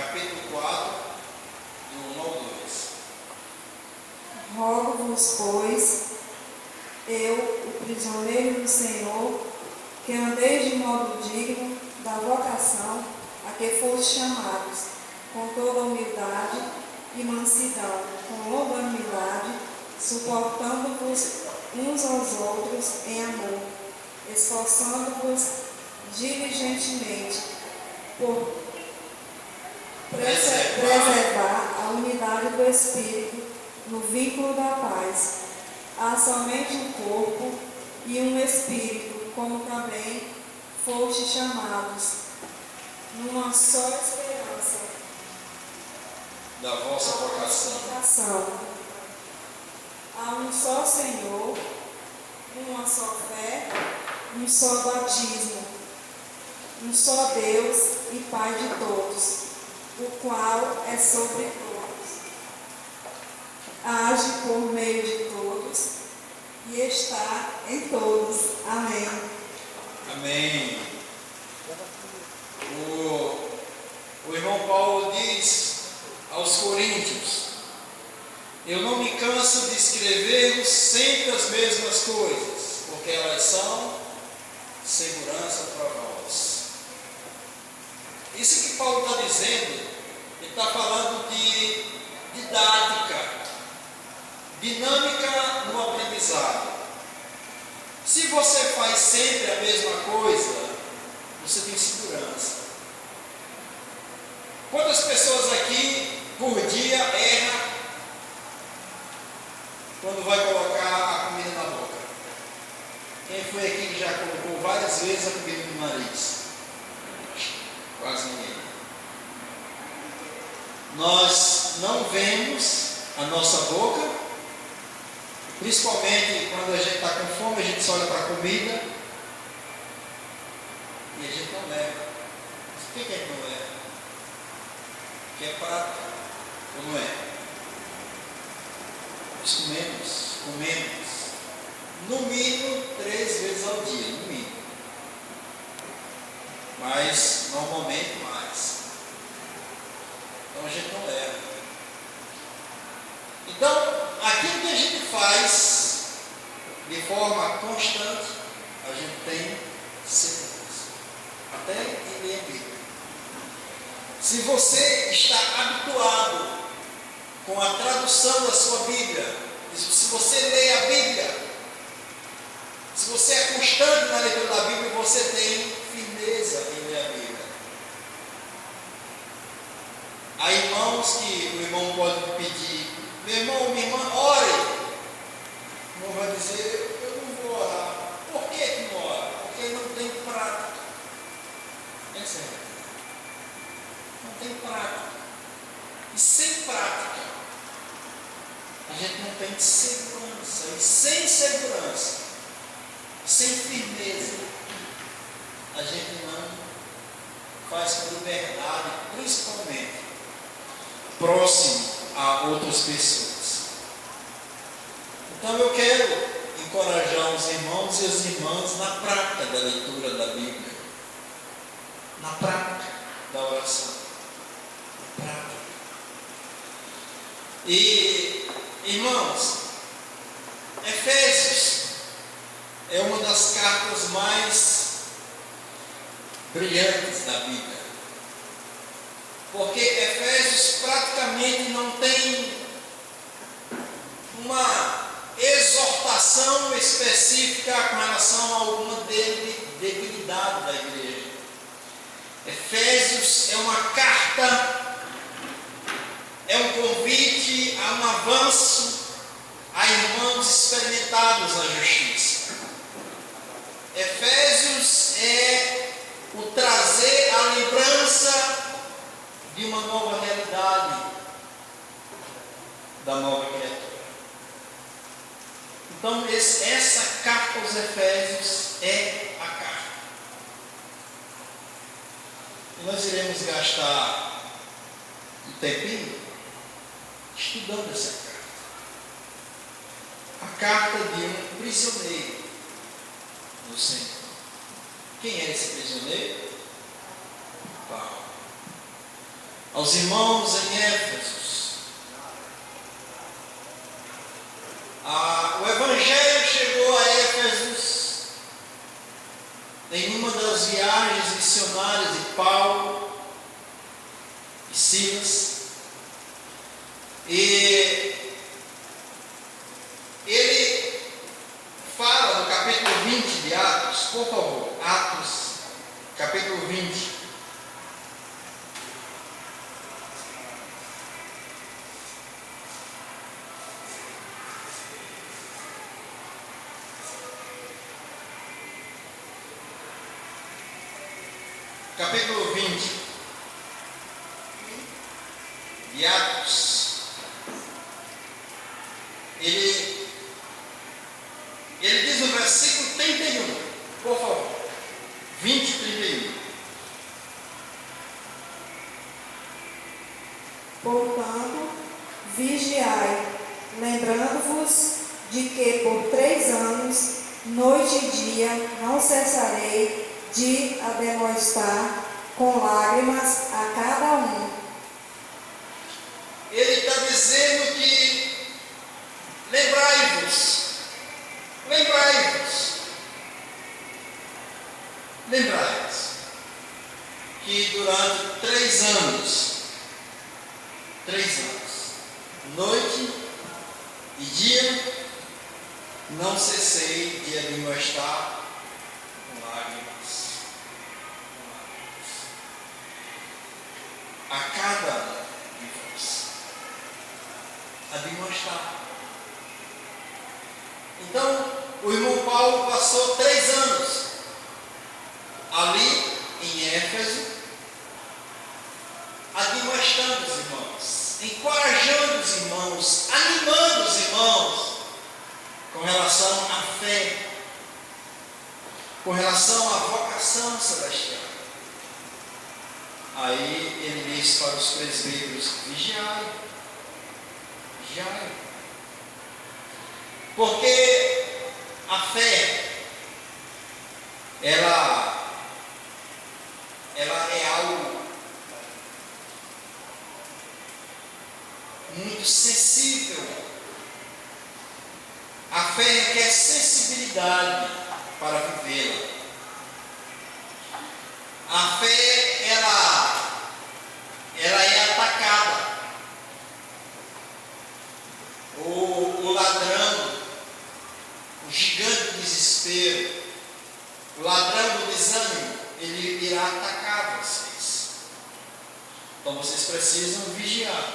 capítulo 4, do 1 ao 2. Rogo-vos, pois, eu, o prisioneiro do Senhor, que andeis de modo digno da vocação a que fostes chamados, com toda humildade e mansidão, com longanimidade, suportando-vos uns aos outros em amor, esforçando-vos diligentemente por preservar a unidade do Espírito no vínculo da paz. Há somente um corpo e um Espírito, como também fostes chamados, numa só esperança Da vossa vocação. Há um só Senhor, uma só fé, um só batismo, um só Deus e Pai de todos, o qual é sobre todos, age por meio de todos e está em todos. Amém. Amém. O irmão Paulo diz aos Coríntios: eu não me canso de escrever sempre as mesmas coisas, porque elas são segurança para vós. Isso que Paulo está dizendo, ele está falando de didática, dinâmica no aprendizado. Se você faz sempre a mesma coisa, você tem segurança. Quantas pessoas aqui por dia erram quando vai colocar a comida na boca? Quem foi aqui que já colocou várias vezes a comida no nariz? Quase ninguém. Nós não vemos a nossa boca, principalmente quando a gente está com fome, a gente só olha para a comida e a gente não leva. Mas por que a gente não leva? Porque é prato, ou não é? Nós comemos, no mínimo 3 vezes ao dia, no mínimo. Mas normalmente mais. Então a gente não leva. Então, aquilo que a gente faz de forma constante, a gente tem segurança. Até em ler a Bíblia. Se você está habituado com a tradução da sua Bíblia, se você lê a Bíblia, se você é constante na leitura da Bíblia, você tem firmeza em ler a Bíblia. Há irmãos que o irmão pode pedir: meu irmão, minha irmã, ore. O irmão vai dizer: eu não vou orar. Por que não ora? Porque não tem prática. É sério. Não tem prática. E sem prática, a gente não tem segurança. E sem segurança, sem firmeza, a gente não faz com liberdade, principalmente próximo a outras pessoas. Então eu quero encorajar os irmãos e as irmãs na prática da leitura da Bíblia, na prática da oração, na prática. E, irmãos, Efésios é uma das cartas mais brilhantes da Bíblia, porque Efésios praticamente não tem uma exortação específica com relação a alguma debilidade da igreja. Efésios é uma carta, é um convite a um avanço a irmãos experimentados na justiça. Efésios é o trazer a lembrança de uma nova realidade, da nova criatura. Então, essa carta aos Efésios é a carta. E nós iremos gastar um tempinho estudando essa carta. A carta de um prisioneiro do Senhor. Quem é esse prisioneiro? Paulo. aos irmãos em Éfeso. O Evangelho chegou a Éfeso em uma das viagens missionárias de Paulo e Silas, e ele fala no capítulo 20 de Atos, por favor, Atos, capítulo 20. Capítulo 20 de Atos, ele diz no versículo 31, por favor, 20, 31. Portanto, vigiai, lembrando-vos de que por 3 anos, noite e dia, não cessarei de ademoestar com lágrimas a cada um. Ele está dizendo que lembrai-vos, que durante 3 anos, noite e dia, não cessei de admoestar com lágrimas. A cada um de vós. Admoestar. Então, o irmão Paulo passou 3 anos ali em Éfeso, admoestando os irmãos, encorajando os irmãos, animando os irmãos com relação à fé, com relação à vocação celestial. Aí ele diz para os presbíteros: vigiai. Porque a fé, ela é algo muito sensível. A fé requer sensibilidade para vivê-la. A fé, ela é atacada. O ladrão, o gigante do desespero, o ladrão do desânimo, ele irá atacar vocês. Então vocês precisam vigiar.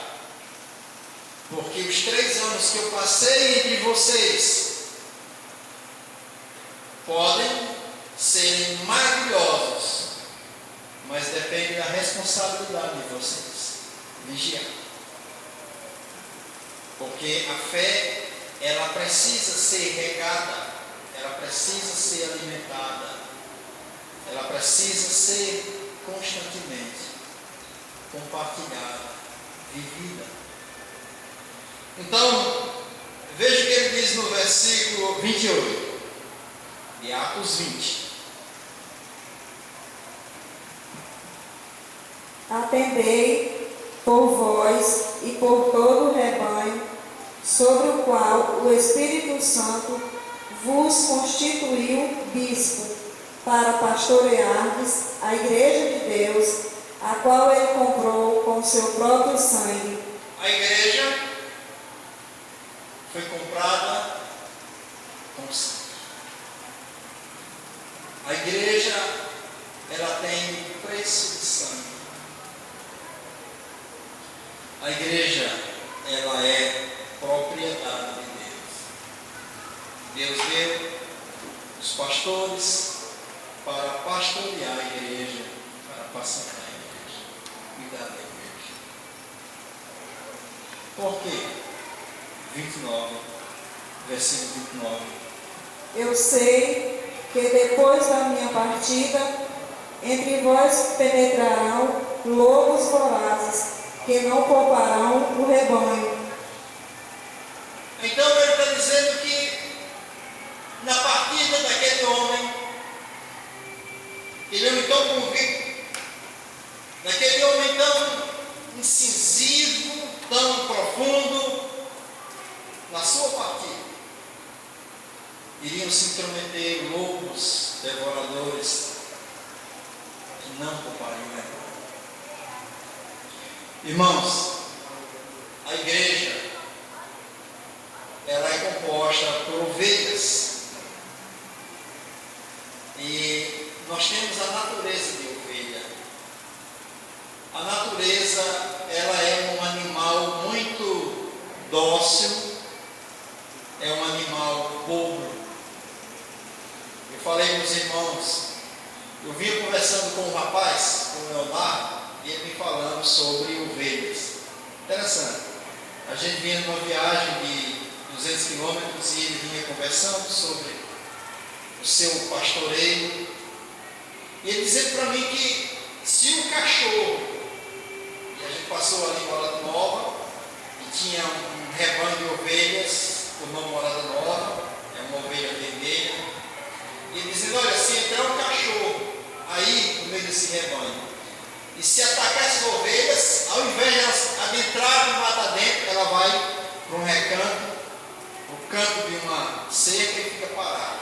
Porque os 3 anos que eu passei entre vocês podem serem maravilhosos, mas depende da responsabilidade de vocês. Vigiar. Porque a fé, ela precisa ser regada, ela precisa ser alimentada, ela precisa ser constantemente compartilhada, vivida. Então, veja o que ele diz no versículo 28 de Atos 20. Atendei por vós e por todo o rebanho, sobre o qual o Espírito Santo vos constituiu bispo, para pastoreardes a igreja de Deus, a qual ele comprou com seu próprio sangue. A igreja foi comprada com sangue. A igreja, ela tem preço de sangue. A igreja, ela é propriedade de Deus. Deus deu os pastores para pastorear a igreja, para pastorear a igreja, cuidar da igreja. Por quê? 29, versículo 29. Eu sei que depois da minha partida, entre vós penetrarão lobos vorazes, que não pouparão o rebanho. Então ele está dizendo que na partida daquele homem, ele é tão convicto, daquele homem tão iriam se intrometer lobos devoradores que não poupariam o rebanho. Irmãos, a igreja, ela é composta por ovelhas. E nós temos a natureza de ovelha. A natureza, ela é um animal muito dócil, é um animal bobo. Eu falei com os irmãos, eu vinha conversando com um rapaz, com o Leonardo, e ele me falando sobre ovelhas. Interessante. A gente vinha numa viagem de 200 quilômetros e ele vinha conversando sobre o seu pastoreio. E ele dizendo para mim que se um cachorro, e a gente passou ali em Morada Nova, e tinha um rebanho de ovelhas, por nome Morada Nova, é uma ovelha vermelha, e ele dizendo, olha, se entrar um cachorro aí no meio desse rebanho, e se atacar essas ovelhas, ao invés de elas adentrarem no mata dentro, ela vai para um recanto, o canto de uma cerca e fica parada.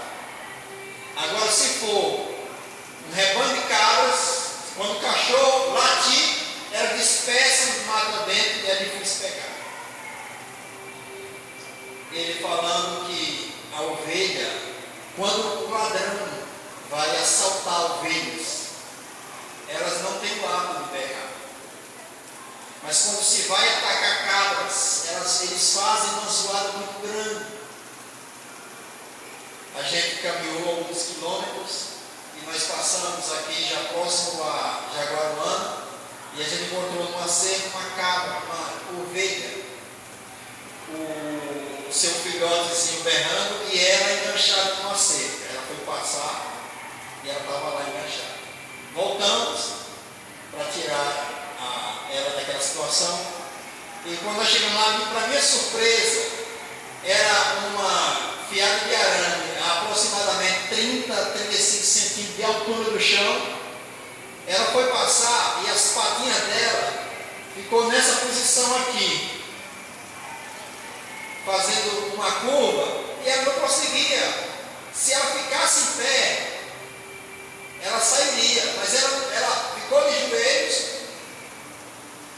Agora, se for um rebanho de cabras, quando o cachorro latir, ela dispersa no mata dentro e é difícil pegar. Ele falando que a ovelha, quando o ladrão vai assaltar ovelhas, elas não têm o hábito de berrar. Mas quando se vai atacar cabras, eles fazem uma zoada muito grande. A gente caminhou alguns quilômetros e nós passamos aqui já próximo a Jaguaruana e a gente encontrou numa cerca uma cabra, uma ovelha, o seu filhotezinho berrando e ela enganchada numa cerca. Ela foi passar e ela estava lá enganchada. Voltamos para tirar ela daquela situação. E quando nós chegamos lá, para minha surpresa, era uma fiada de arame, aproximadamente 30 a 35 centímetros de altura do chão. Ela foi passar e as patinhas dela ficou nessa posição aqui, fazendo uma curva, e ela não conseguia. Se ela ficasse em pé, ela sairia, mas ela ficou de joelhos,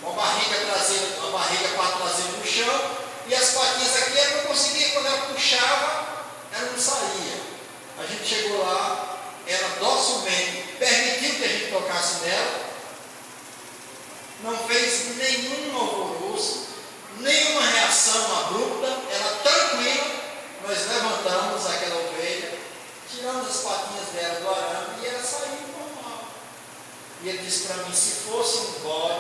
com a barriga para traseira no chão, e as patinhas aqui, ela não conseguia, quando ela puxava, ela não saía. A gente chegou lá, ela docilmente permitiu que a gente tocasse nela, não fez nenhum alvoroço, nenhuma reação abrupta, ela tranquila. Nós levantamos aquela ovelha, tiramos as patinhas dela do arame e ela saiu normal. E ele disse para mim, se fosse um bode,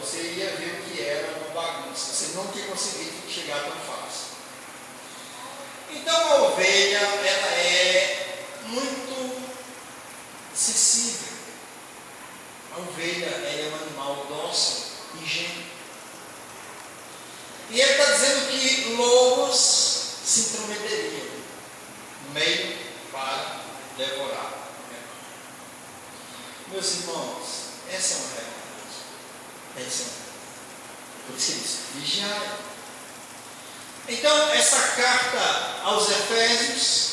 você ia ver o que era uma bagunça, você não tinha conseguido chegar tão fácil. Então a ovelha, ela é muito sensível. A ovelha, ela é um animal dócil, ingênuo. E ele está dizendo que lobos se intrometeriam no meio para devorar. Meus irmãos, essa é uma realidade. Essa é uma. Por isso ele diz, vigiai. Então, essa carta aos Efésios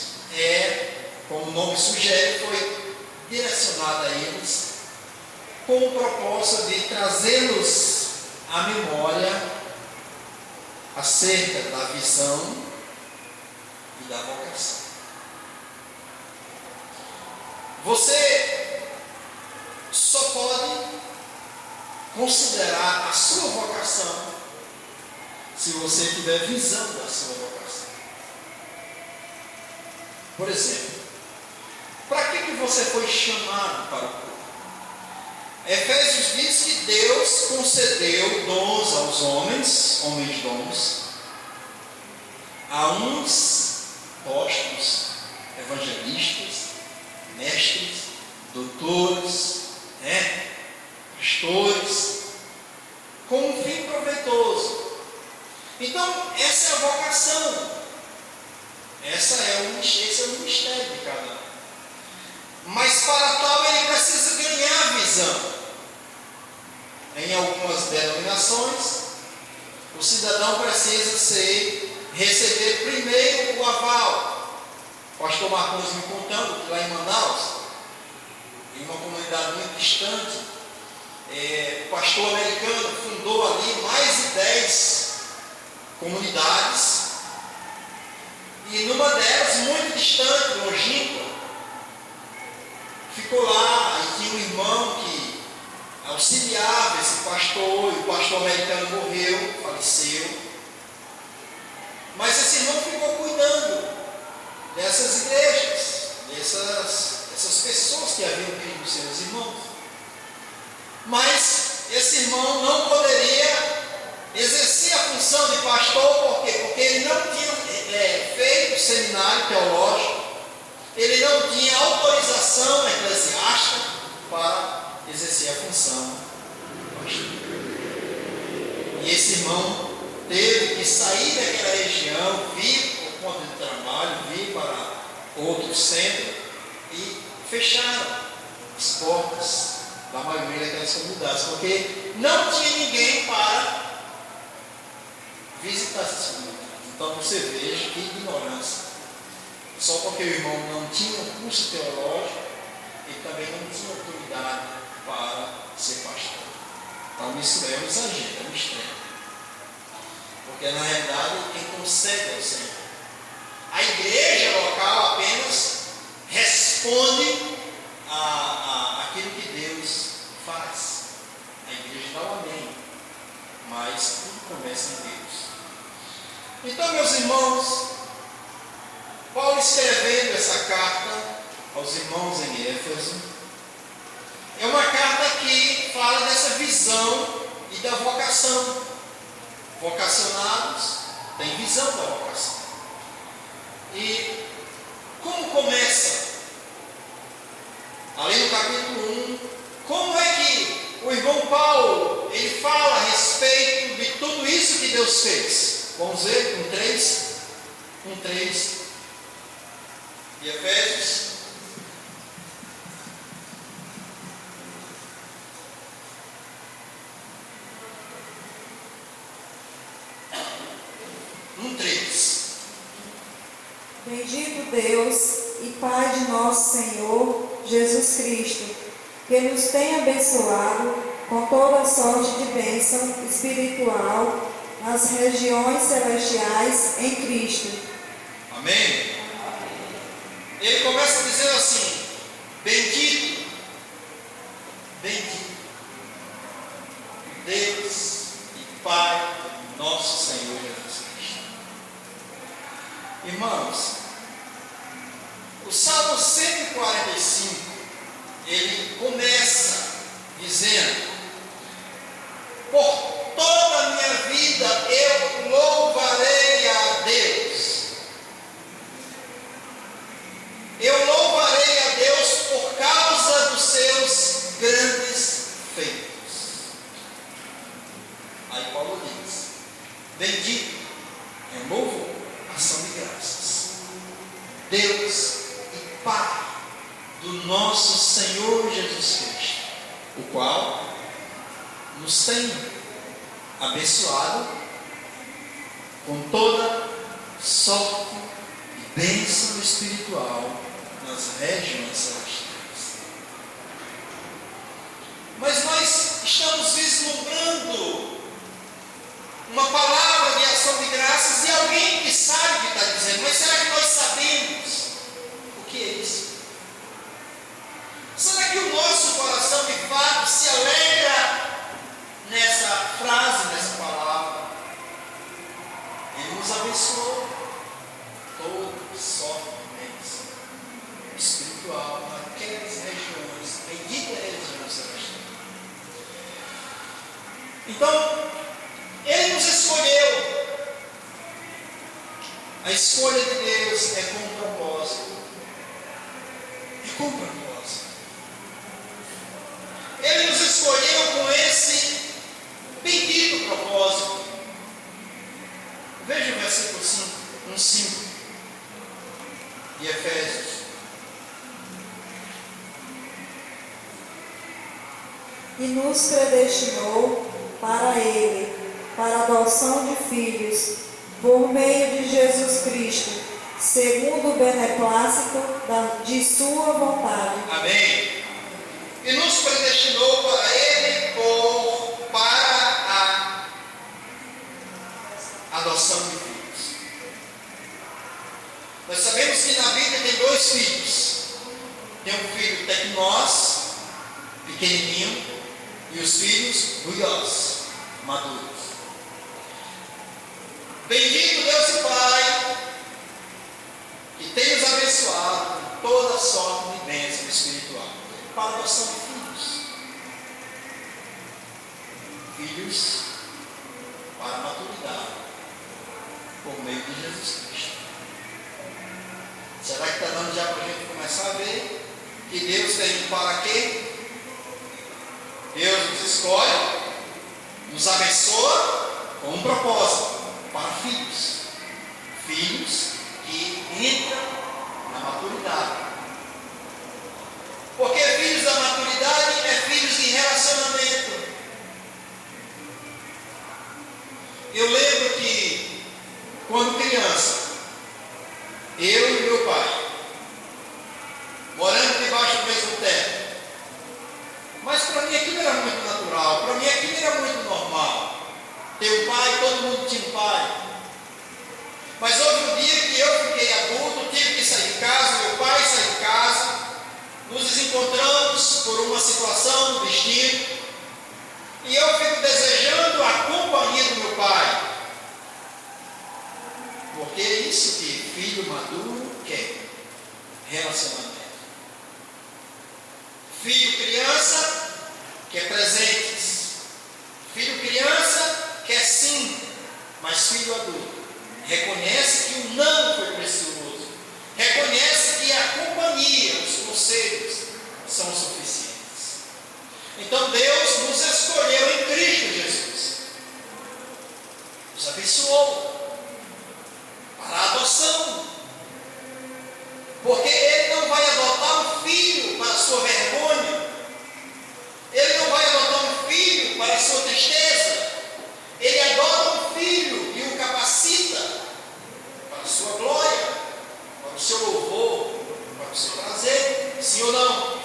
como o nome sugere, foi direcionada a eles com o propósito de trazê-los à memória acerca da visão e da vocação. Você só pode considerar a sua vocação se você tiver visão da sua vocação. Por exemplo, para que você foi chamado para o corpo? Efésios diz que Deus concedeu dons aos homens dons, a uns apóstolos, evangelistas, mestres, doutores, pastores, com um fim proveitoso. Então, essa é a vocação. Esse é o ministério de cada um. Mas para tal ele precisa ganhar visão. Em algumas denominações, o cidadão precisa receber primeiro o aval O pastor Marcos me contando que lá em Manaus, em uma comunidade muito distante, o pastor americano fundou ali mais de 10 comunidades, e numa delas, muito distante, longínqua, ficou lá, e tinha um irmão que auxiliava esse pastor, e o pastor americano morreu, faleceu. Mas esse irmão ficou cuidando dessas igrejas, dessas pessoas que haviam pedido seus irmãos. Mas esse irmão não poderia exercer a função de pastor, por quê? Porque ele não tinha feito seminário teológico, ele não tinha autorização eclesiástica para exercer a função de pastor. E esse irmão teve que sair daquela região, vir por conta de trabalho, vir para outro centro, e fecharam as portas da maioria daquelas comunidades, porque não tinha ninguém para visitar essas comunidades. Então você veja que ignorância. Só porque o irmão não tinha um curso teológico, ele também não tinha autoridade para ser pastor. Então isso é um exagero, é um extremo. Porque na realidade quem concede é o Senhor. A igreja local apenas responde aquilo que Deus faz. A igreja dá um amém, mas tudo começa em Deus. Então, meus irmãos, Paulo escrevendo essa carta aos irmãos em Éfeso, é uma carta que fala dessa visão e da vocação. Vocacionados têm visão da vocação. E como começa? Ali no capítulo 1, como é que o irmão Paulo, ele fala a respeito de tudo isso que Deus fez? Vamos ver, 1:3 de Efésios. Bendito Deus e Pai de nosso Senhor Jesus Cristo, que nos tem abençoado com toda sorte de bênção espiritual nas regiões celestiais em Cristo. Amém? Ele começa dizendo assim: bendito, bendito Deus e Pai de nosso Senhor Jesus Cristo. Irmãos, o Salmo 145, ele começa dizendo: por toda a minha vida eu louvarei a Deus. Eu louvarei a Deus por causa dos seus grandes feitos. Aí Paulo diz: bendito é o louvor, ação de graças, Deus e Pai do nosso Senhor Jesus Cristo, o qual nos tem abençoado com toda sorte e bênção espiritual nas regiões celestiais. Mas nós estamos vislumbrando uma palavra de ação de graças de alguém que sabe o que está dizendo. Mas será que nós sabemos o que é isso? Será que o nosso coração de fato se alegra nessa frase, nessa palavra? Ele nos abençoou toda sorte de bênção espiritual naquelas regiões, benditas regiões celestiais. Então, Ele nos escolheu. A escolha de Deus é com propósito. É com propósito. Ele nos escolheu com esse bendito propósito. Veja o versículo 5 de Efésios. E nos predestinou para Ele, para a adoção de filhos, por meio de Jesus Cristo, segundo o beneplácito de sua vontade. Amém? E nos predestinou para Ele para a adoção de filhos. Nós sabemos que na Bíblia tem dois filhos. Tem um filho tecnós, pequenininho, e os filhos ruios, maduros. Bendito Deus e Pai, que tem nos abençoado com toda sorte de bênção espiritual para a adoção de filhos. Filhos para a maturidade, por meio de Jesus Cristo. Será que está dando já para a gente começar a ver que Deus tem para quê? Deus nos escolhe, nos abençoa com um propósito, para filhos. Filhos que entram na maturidade. Porque filhos da maturidade é filhos de relacionamento. Eu lembro que, quando criança, eu e meu pai, morando debaixo do mesmo teto, mas para mim aquilo era muito natural, para mim aquilo era muito normal. Ter um pai, todo mundo tinha um pai. Mas houve um dia que eu fiquei adulto, tive que sair de casa, meu pai saiu de casa, nos encontramos por uma situação do destino, e eu fico desejando a companhia do meu pai. Porque é isso que filho maduro quer: relacionamento. Filho criança quer presentes. Filho criança quer sim, mas filho adulto reconhece que o não foi precioso. Reconhece que a companhia, os conselhos são suficientes. Então Deus nos escolheu em Cristo Jesus. Nos abençoou para a adoção. Porque Ele não vai adotar um filho para a sua vergonha. Ele não vai adotar um filho para a sua tristeza. Ele adota um filho e o capacita para a sua glória, para o seu louvor, para o seu prazer. Sim ou não?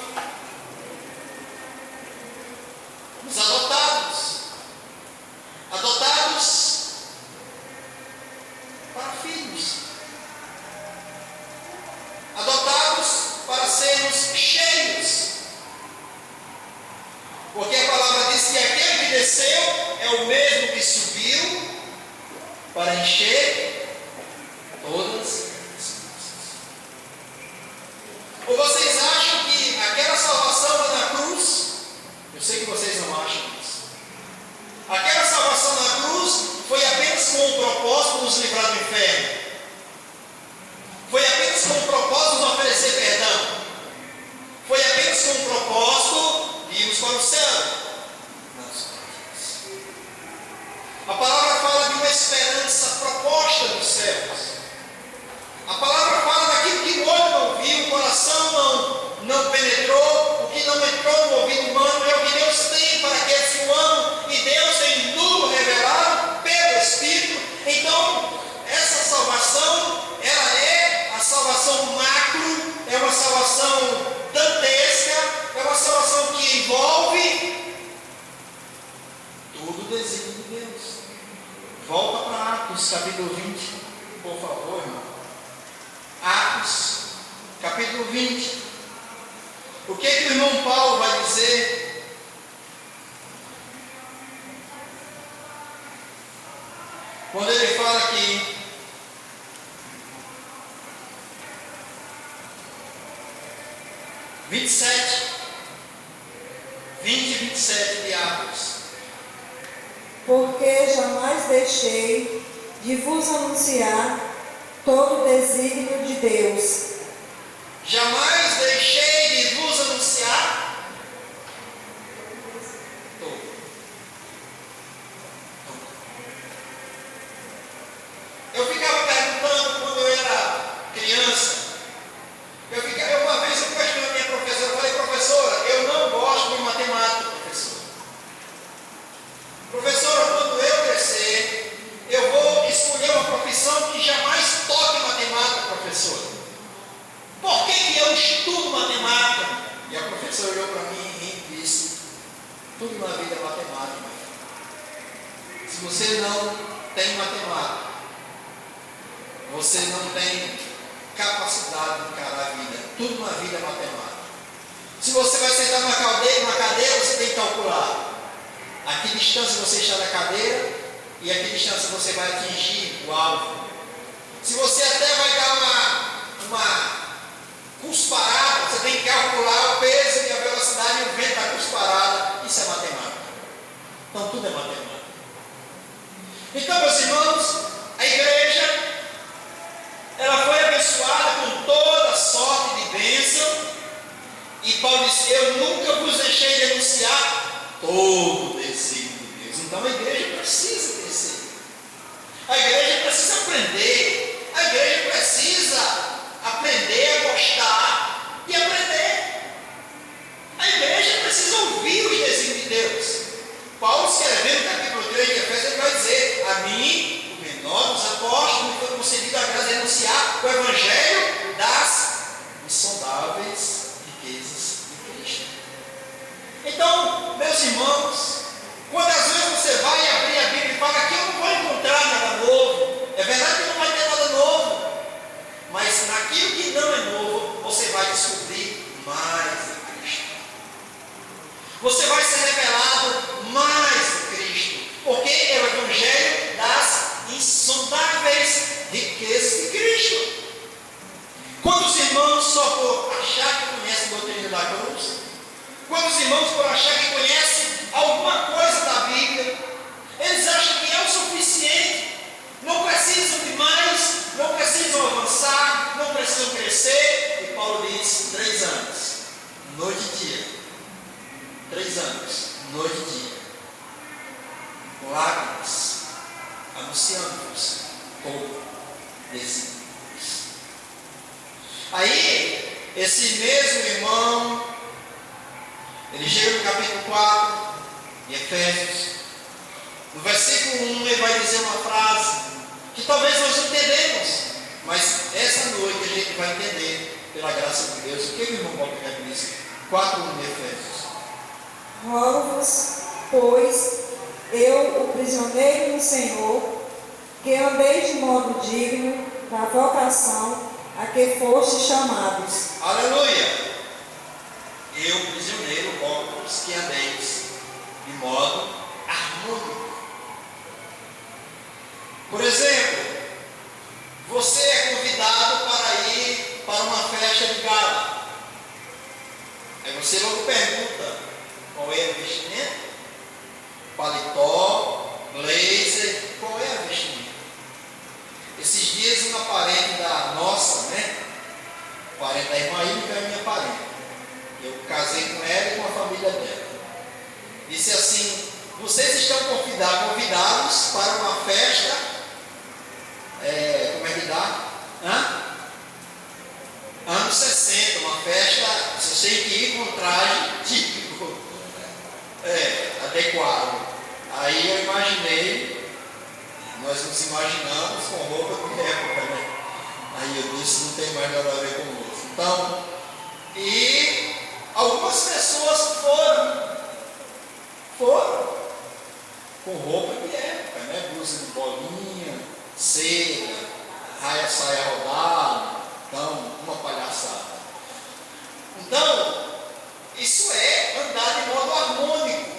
Os adotados. Adotados para filhos. Adotados para sermos cheios. Porque a palavra diz que aquele que desceu é o mesmo que subiu para encher todas as coisas. Ou vocês acham que aquela salvação lá na cruz, eu sei que vocês não acham isso, aquela salvação na cruz foi apenas com o propósito de nos livrar do inferno? Foi apenas com o propósito de nos oferecer perdão? Foi apenas com o propósito de irmos para o céu? Não. A palavra fala de uma esperança proposta nos céus. A palavra fala daquilo que o olho não viu, o coração não penetrou, o que não entrou no ouvido humano, é o que Deus tem para aqueles que o amam, e Deus tem tudo revelado pelo Espírito. Então, essa salvação, ela é a salvação macro, é uma salvação dantesca, é uma salvação que envolve todo o desígnio de Deus. Volta para Atos, capítulo 20, por favor, irmão. Atos, capítulo 20. O que o irmão Paulo vai dizer? Quando ele fala aqui, vinte e 27 de Atos. Porque jamais deixei de vos anunciar todo o desígnio de Deus. Jamais deixei de vos anunciar todo. Eu ficava perguntando quando eu era criança. Uma vez eu questionei a minha professora, eu falei: professora, eu não gosto de matemática, professora. Professora, quando eu crescer, eu vou escolher uma profissão que jamais toque matemática, professora. tudo matemática. E a professora olhou para mim e disse: tudo na vida é matemática, meu filho. Se você não tem matemática, você não tem capacidade de encarar a vida. Tudo na vida é matemática. Se você vai sentar numa cadeira, você tem que calcular a que distância você está da cadeira e a que distância você vai atingir o alvo. Se você até vai dar uma cusparada, você tem que calcular o peso e a velocidade e o vento da cusparada. Isso é matemática. Então tudo é matemática. Então, meus irmãos, a igreja, ela foi abençoada com toda sorte de bênção. E Paulo disse: eu nunca vos deixei de anunciar todo o desígnio de Deus. Então a igreja precisa crescer. A igreja precisa aprender. A igreja precisa aprender a gostar e aprender. A igreja precisa ouvir os desígnios de Deus. Paulo, escrevendo no capítulo 3 de Efésios, ele vai dizer: a mim, o menor dos apóstolos, me foi concedido a graça de anunciar o evangelho das insondáveis riquezas de Cristo. Então, meus irmãos, quando às vezes você vai abrir a Bíblia e fala que eu não vou encontrar nada novo, é verdade que não vai ter nada novo, mas naquilo que não é novo, você vai descobrir mais de Cristo. Você vai ser revelado mais de Cristo, porque é o evangelho das insondáveis riquezas de Cristo. Quando os irmãos, só por achar que conhecem a doutrina da cruz, quando os irmãos, por achar que conhecem alguma coisa da Bíblia, eles acham que é o suficiente, não precisam de mais, não precisam avançar, não precisam crescer. E Paulo diz: 3 anos, noite e dia. 3 anos, noite e dia. Lágrimas, anunciando-vos todo desígnio. Aí, esse mesmo irmão, ele chega no capítulo 4 de Efésios, no versículo 1, ele vai dizer uma frase que talvez nós não entendemos, mas essa noite a gente vai entender, pela graça de Deus, o que o irmão Paulo quer dizer. 4:1 de Efésios. Rogo-vos, pois, eu, o prisioneiro no Senhor, que andeis de modo digno da vocação a que fostes chamados. Aleluia! Eu, prisioneiro, rogo-vos que andeis de modo harmônico. Por exemplo, você é convidado para ir para uma festa de gala. Aí você logo pergunta: qual é a vestimenta? Paletó, blazer, qual é a vestimenta? Esses dias uma parente da nossa, parente da irmã Ilha, que é minha parente. Eu casei com ela e com a família dela. Disse assim: vocês estão convidados para uma festa, como é que dá? Anos 60, uma festa, vocês têm que ir com traje típico, adequado. Aí eu imaginei, nós nos imaginamos com roupa de época, Aí eu disse: não tem mais nada a ver com isso. Então, e algumas pessoas foram com roupa de época, blusa de bolinha, seda, saia rodada, então, uma palhaçada. Então, isso é andar de modo harmônico,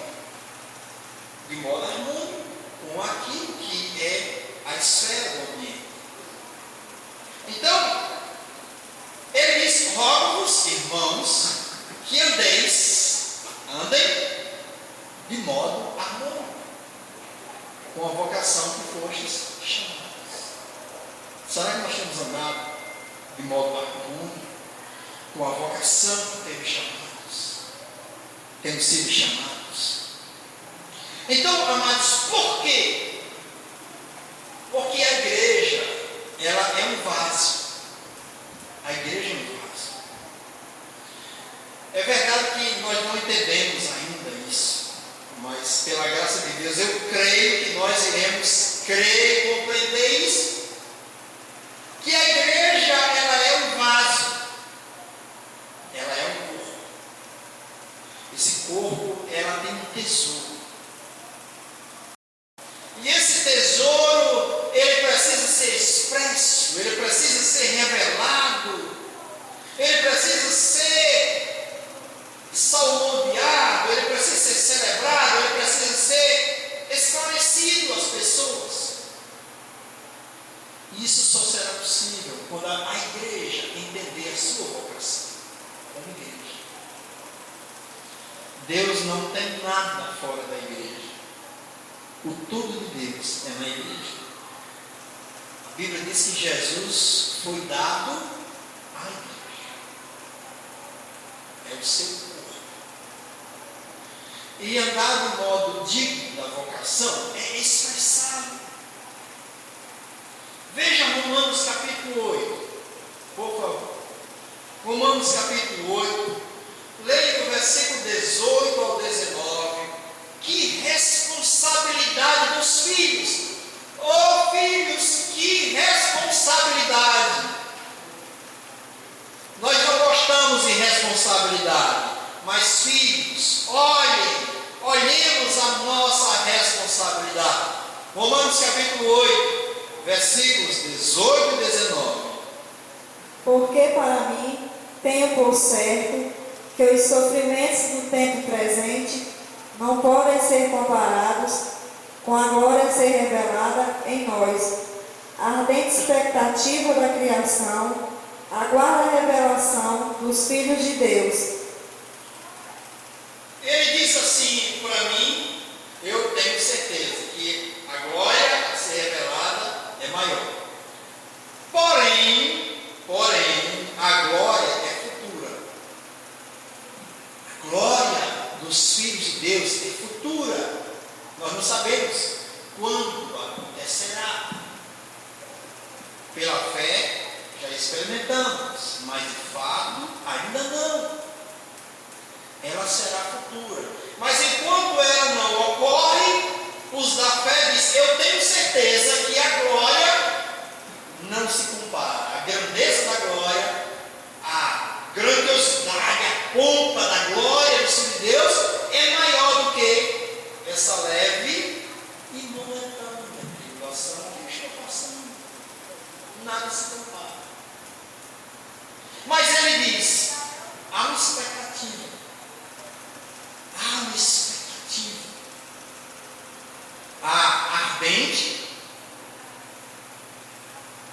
com aquilo que é a esfera do ambiente. Então, ele diz: rogo-vos, irmãos, que andem de modo harmônico, com a vocação que fostes chamados. Será que nós temos andado de modo harmônico, com a vocação que temos sido chamados? Então, amados, por quê? Porque a igreja, ela é um vaso. A igreja é um vaso. É verdade que nós não entendemos ainda isso, mas pela graça de Deus eu creio que nós iremos crer e compreender isso, que a igreja, ela é um vaso. quando a igreja entender a sua vocação como igreja. Deus não tem nada fora da igreja. O tudo de Deus é na igreja. A Bíblia diz que Jesus foi dado à igreja. É o seu corpo. E andar de modo digno da vocação é expressado. Veja Romanos capítulo 8, por favor. Romanos capítulo 8, leia do versículo 18 ao 19. Que responsabilidade dos filhos! Oh filhos, que responsabilidade! Nós não gostamos de responsabilidade, mas filhos, olhemos a nossa responsabilidade. Romanos capítulo 8, versículos 18 e 19. Porque para mim tenho por certo que os sofrimentos do tempo presente não podem ser comparados com a glória a ser revelada em nós. A ardente expectativa da criação aguarda a revelação dos filhos de Deus. Ele diz assim para mim, eu tenho certeza que a glória a ser revelada é maior. Porém, a glória é futura. A glória dos filhos de Deus é futura. Nós não sabemos quando acontecerá. Pela fé, já experimentamos, mas de fato, ainda não. Ela será futura. Mas enquanto ela não ocorre, os da fé dizem, eu tenho certeza que a glória não se compara. A grandeza da glória, a grandiosidade, a pompa da glória do Filho de Deus é maior do que essa leve e momentânea tribulação que está passando. Nada se compara. Mas ele diz, há uma expectativa. Há uma expectativa. A ardente,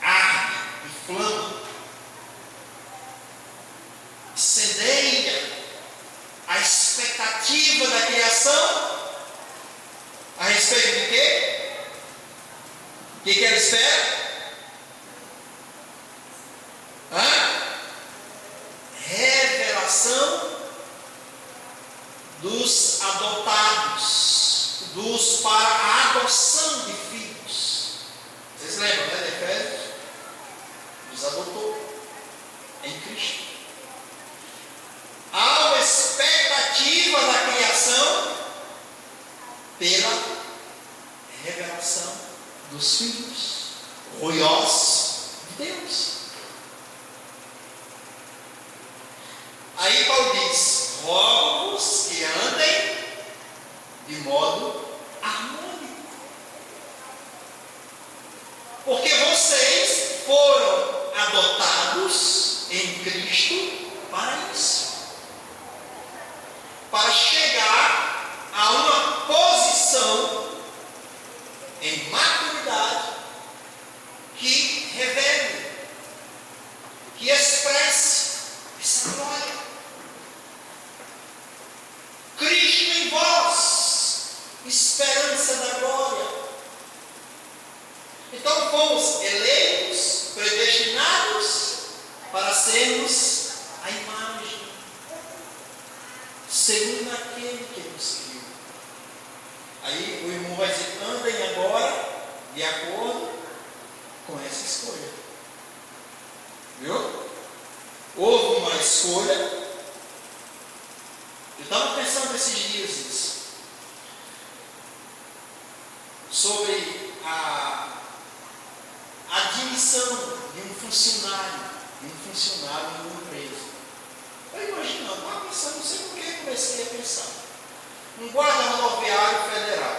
arde e flama, incendeia a expectativa da criação. A respeito de quê? O que ela espera? Revelação dos adotados, dos para a adoção de filhos. Vocês lembram, né, de Efésios? Nos adotou em Cristo. Há uma expectativa da criação pela revelação dos filhos, ruiós de Deus. Aí Paulo diz, rogo-vos que andem de modo harmônico, porque vocês foram adotados em Cristo para isso, para chegar a uma posição em maturidade que revele, que expresse essa glória. Cristo em vós, esperança da glória. Então fomos eleitos, predestinados para sermos a imagem, segundo aquele que nos criou. Aí o irmão vai dizer, andem agora de acordo com essa escolha. Viu? Houve uma escolha. Eu estava pensando esses dias isso, sobre a admissão de um funcionário em uma empresa. Eu imaginando, estava pensando, não sei por que comecei a pensar. Um guarda rodoviário federal,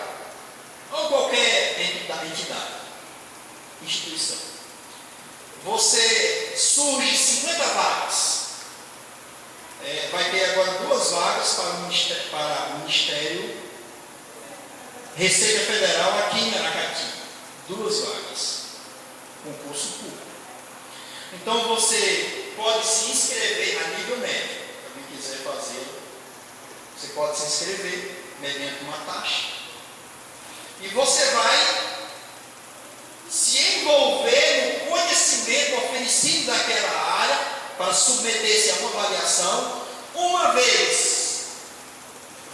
ou qualquer entidade, instituição. Você surge 50 vagas. Vai ter agora 2 vagas para o Ministério Receita Federal aqui em Aracati. 2 vagas. Concurso público. Então você pode se inscrever a nível médio. Se alguém quiser fazer, você pode se inscrever mediante uma taxa. E você vai se envolver no conhecimento oferecido daquela área para submeter-se a uma avaliação. Uma vez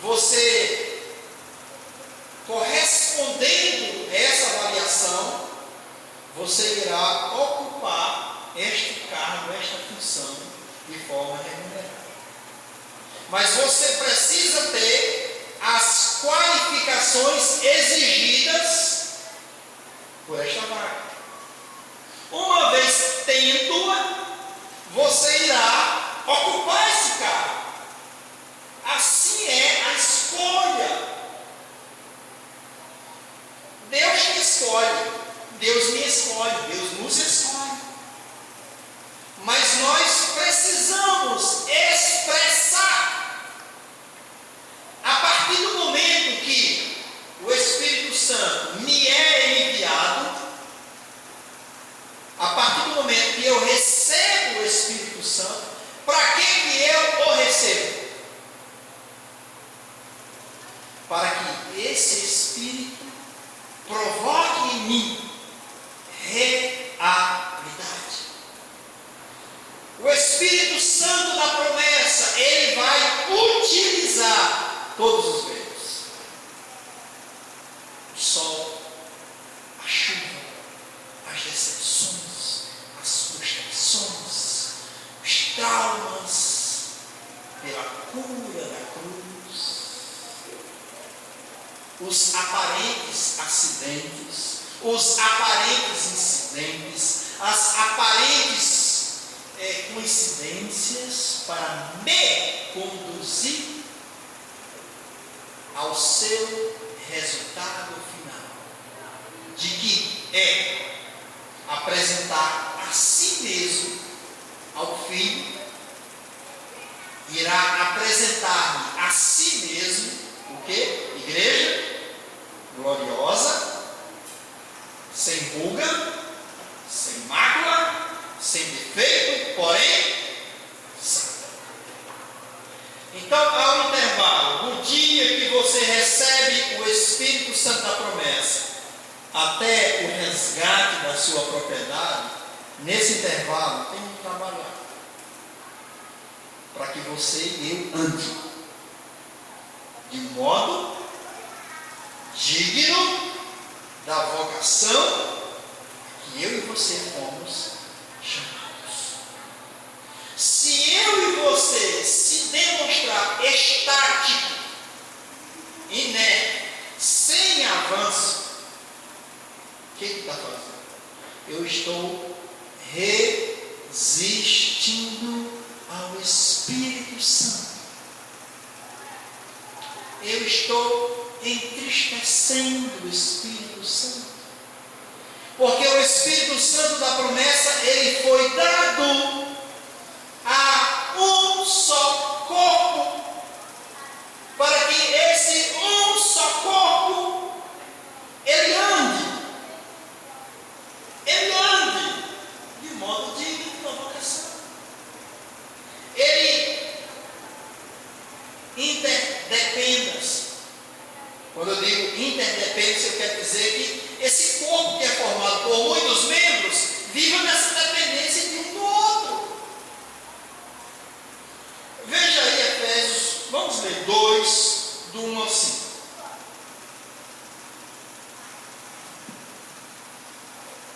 você correspondendo a essa avaliação, você irá ocupar este cargo, esta função de forma remunerada. Mas você precisa ter as qualificações exigidas por esta vaga. Uma vez tendo-a, você irá ocupar esse cargo. Assim é a escolha. Deus te escolhe, Deus me escolhe, Deus nos escolhe. Mas nós precisamos expressar, a partir do momento que o Espírito Santo me é enviado, a partir do momento que eu recebo o Espírito Santo, para que eu o recebo? Para que esse Espírito provoque em mim realidade. O Espírito Santo da promessa, ele vai utilizar todos os meios: o sol, a chuva, as decepções, as frustrações, os traumas, pela cura da cruz, os aparentes acidentes, os aparentes incidentes, as aparentes coincidências, para me conduzir ao seu resultado final, de que é apresentar a si mesmo ao Filho, irá apresentar-me a si mesmo, o que? Igreja gloriosa, sem ruga, sem mácula, sem defeito, porém santa. Então, ao intervalo do dia que você recebe o Espírito Santo da promessa até o resgate da sua propriedade, nesse intervalo tem que trabalhar para que você e eu ande de modo digno da vocação que eu e você fomos chamados. Se eu e você se demonstrar estático, inerte, sem avanço, o que está fazendo? Eu estou resistindo ao Espírito Santo. Eu estou entristecendo o Espírito Santo. Porque o Espírito Santo da promessa, ele foi dado a um só corpo, para que esse um só corpo, ele ande de modo digno da vocação. Ele interdependa-se. Quando eu digo interdependência, eu quero dizer que esse corpo que é formado por muitos membros viva nessa dependência de um do outro. Veja aí Efésios, vamos ler 2, do 1 ao 5.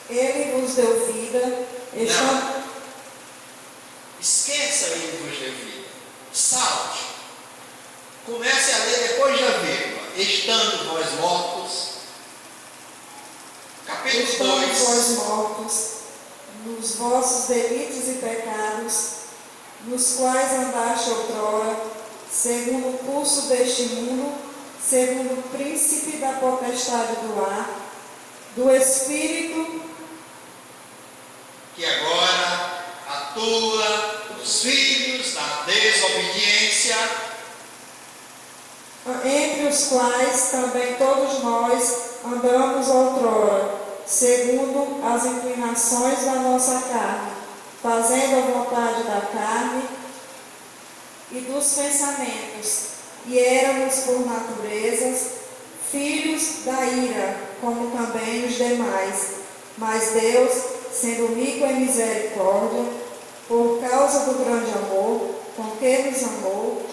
Ele vos deu vida. Não. Esqueça ele vos deu vida. Salte. Comece a ler depois da vírgula. Estando vós mortos. Capítulo 2. Estando vós mortos nos vossos delitos e pecados, nos quais andaste outrora, segundo o curso deste mundo, segundo o príncipe da potestade do ar, do Espírito que agora atua os filhos da desobediência, entre os quais também todos nós andamos outrora, segundo as inclinações da nossa carne, fazendo a vontade da carne e dos pensamentos, e éramos por natureza filhos da ira, como também os demais. Mas Deus, sendo rico em misericórdia, por causa do grande amor com que nos amou,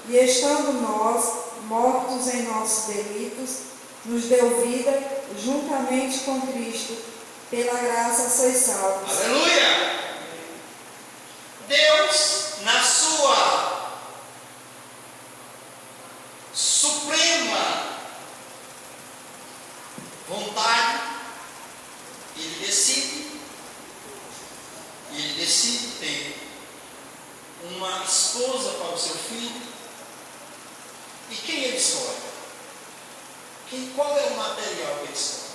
e estando nós mortos em nossos delitos, nos deu vida juntamente com Cristo. Pela graça sois salvos. Aleluia! Deus, na sua suprema vontade, Ele decide ter uma esposa para o seu filho. E quem ele escolhe? Qual é o material que ele escolhe?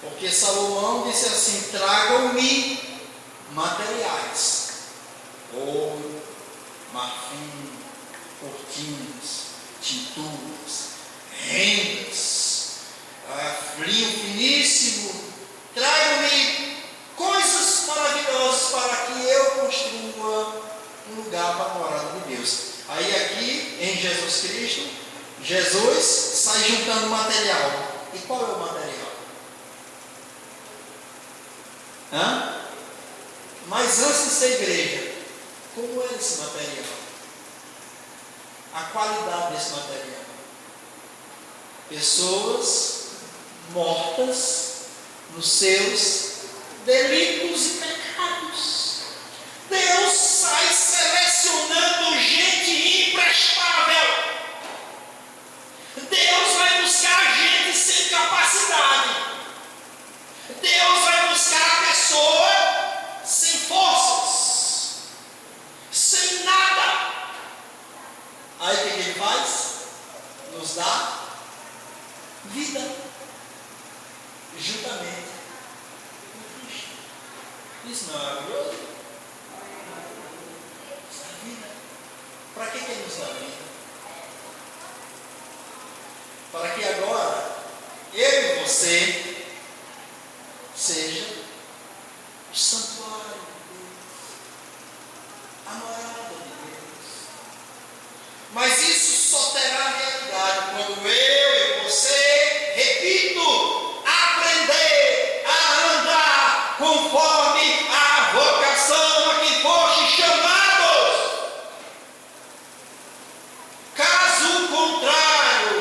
Porque Salomão disse assim: tragam-me materiais, ouro, marfim, cortinas, tinturas, rendas, linho finíssimo. Tragam-me coisas maravilhosas para que eu construa um lugar para a morada de Deus. Aí aqui em Jesus Cristo, Jesus sai juntando material. E qual é o material? Mas antes de ser igreja, como é esse material? A qualidade desse material? Pessoas mortas nos seus delitos e pecados. Deus sai selecionando gente imprestável. Deus vai buscar gente sem capacidade. Deus vai buscar a pessoa sem forças, sem nada. Aí o que ele faz? Nos dá vida, juntamente com Cristo. Isso não é maravilhoso? Nos dá vida. Para que ele nos dá vida? Para que agora eu e você seja o santuário de Deus, a morada de Deus. Mas isso só terá realidade quando eu e você, repito, aprender a andar conforme a vocação a que foste chamados. Caso contrário,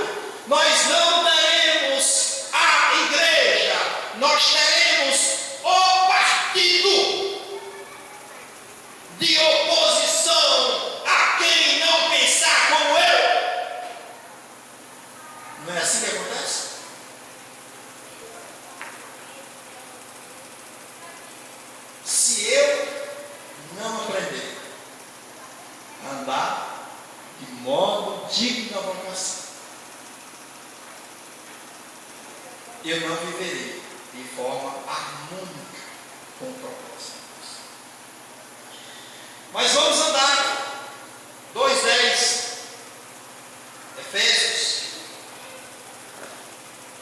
nós não teremos a igreja, nós teremos o partido de oposição a quem não pensar como eu. Não é assim que acontece? Se eu não aprender a andar de modo digno da vocação, eu não viverei de forma harmônica com o propósito. Mas vamos andar. 2:10, Efésios.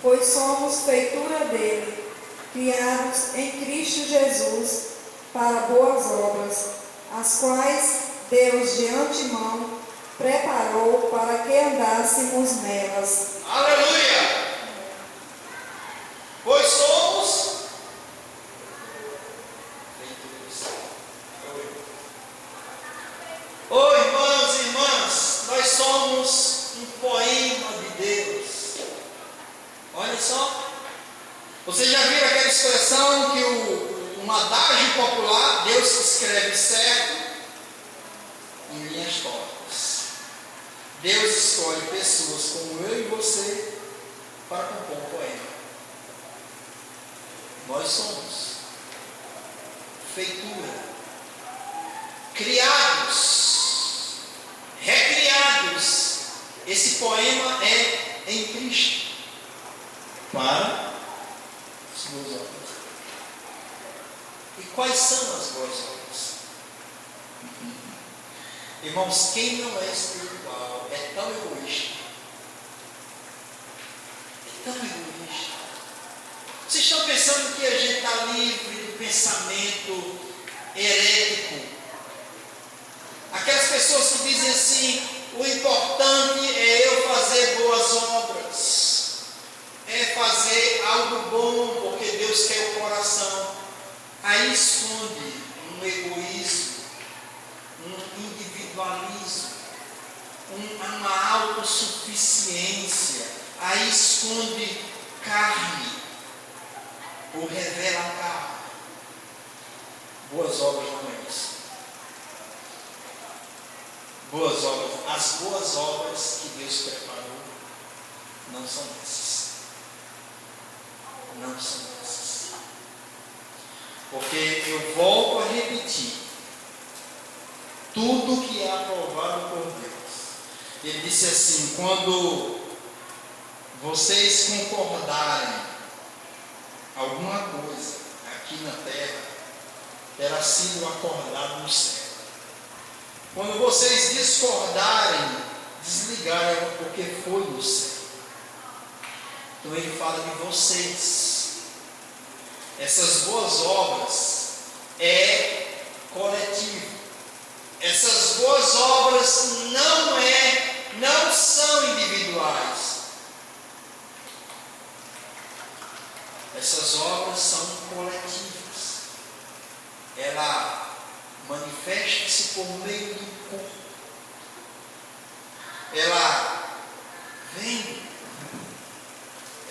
Pois somos feitura dele, criados em Cristo Jesus para boas obras, as quais Deus de antemão preparou para que andássemos nelas. Aleluia! Pois somos feituras. Oh, irmãos e irmãs, nós somos um poema de Deus. Olha só. Vocês já viram aquela expressão que um adágio popular, Deus escreve certo em linhas tortas. Deus escolhe pessoas como eu e você para compor um poema. Nós somos feitura, criados, recriados. Esse poema é em Cristo para as boas obras. E quais são as boas obras? Irmãos, quem não é espiritual é tão egoísta. É tão egoísta. Vocês estão pensando que a gente está livre pensamento herético. Aquelas pessoas que dizem assim: o importante é eu fazer boas obras, é fazer algo bom, porque Deus quer o coração. Aí esconde um egoísmo, um individualismo, uma autossuficiência. Aí esconde carne, ou revela a carne. Boas obras não é isso. Boas obras, as boas obras que Deus preparou não são essas. Não são essas. Porque eu volto a repetir: tudo que é aprovado por Deus. Ele disse assim: quando vocês concordarem alguma coisa aqui na terra, terá sido acordado no céu. Quando vocês discordarem, desligarem, porque foi no céu. Então ele fala de vocês. Essas boas obras é coletivo. Essas boas obras não são individuais. Essas obras são coletivas. Ela manifesta-se por meio do corpo. Ela vem.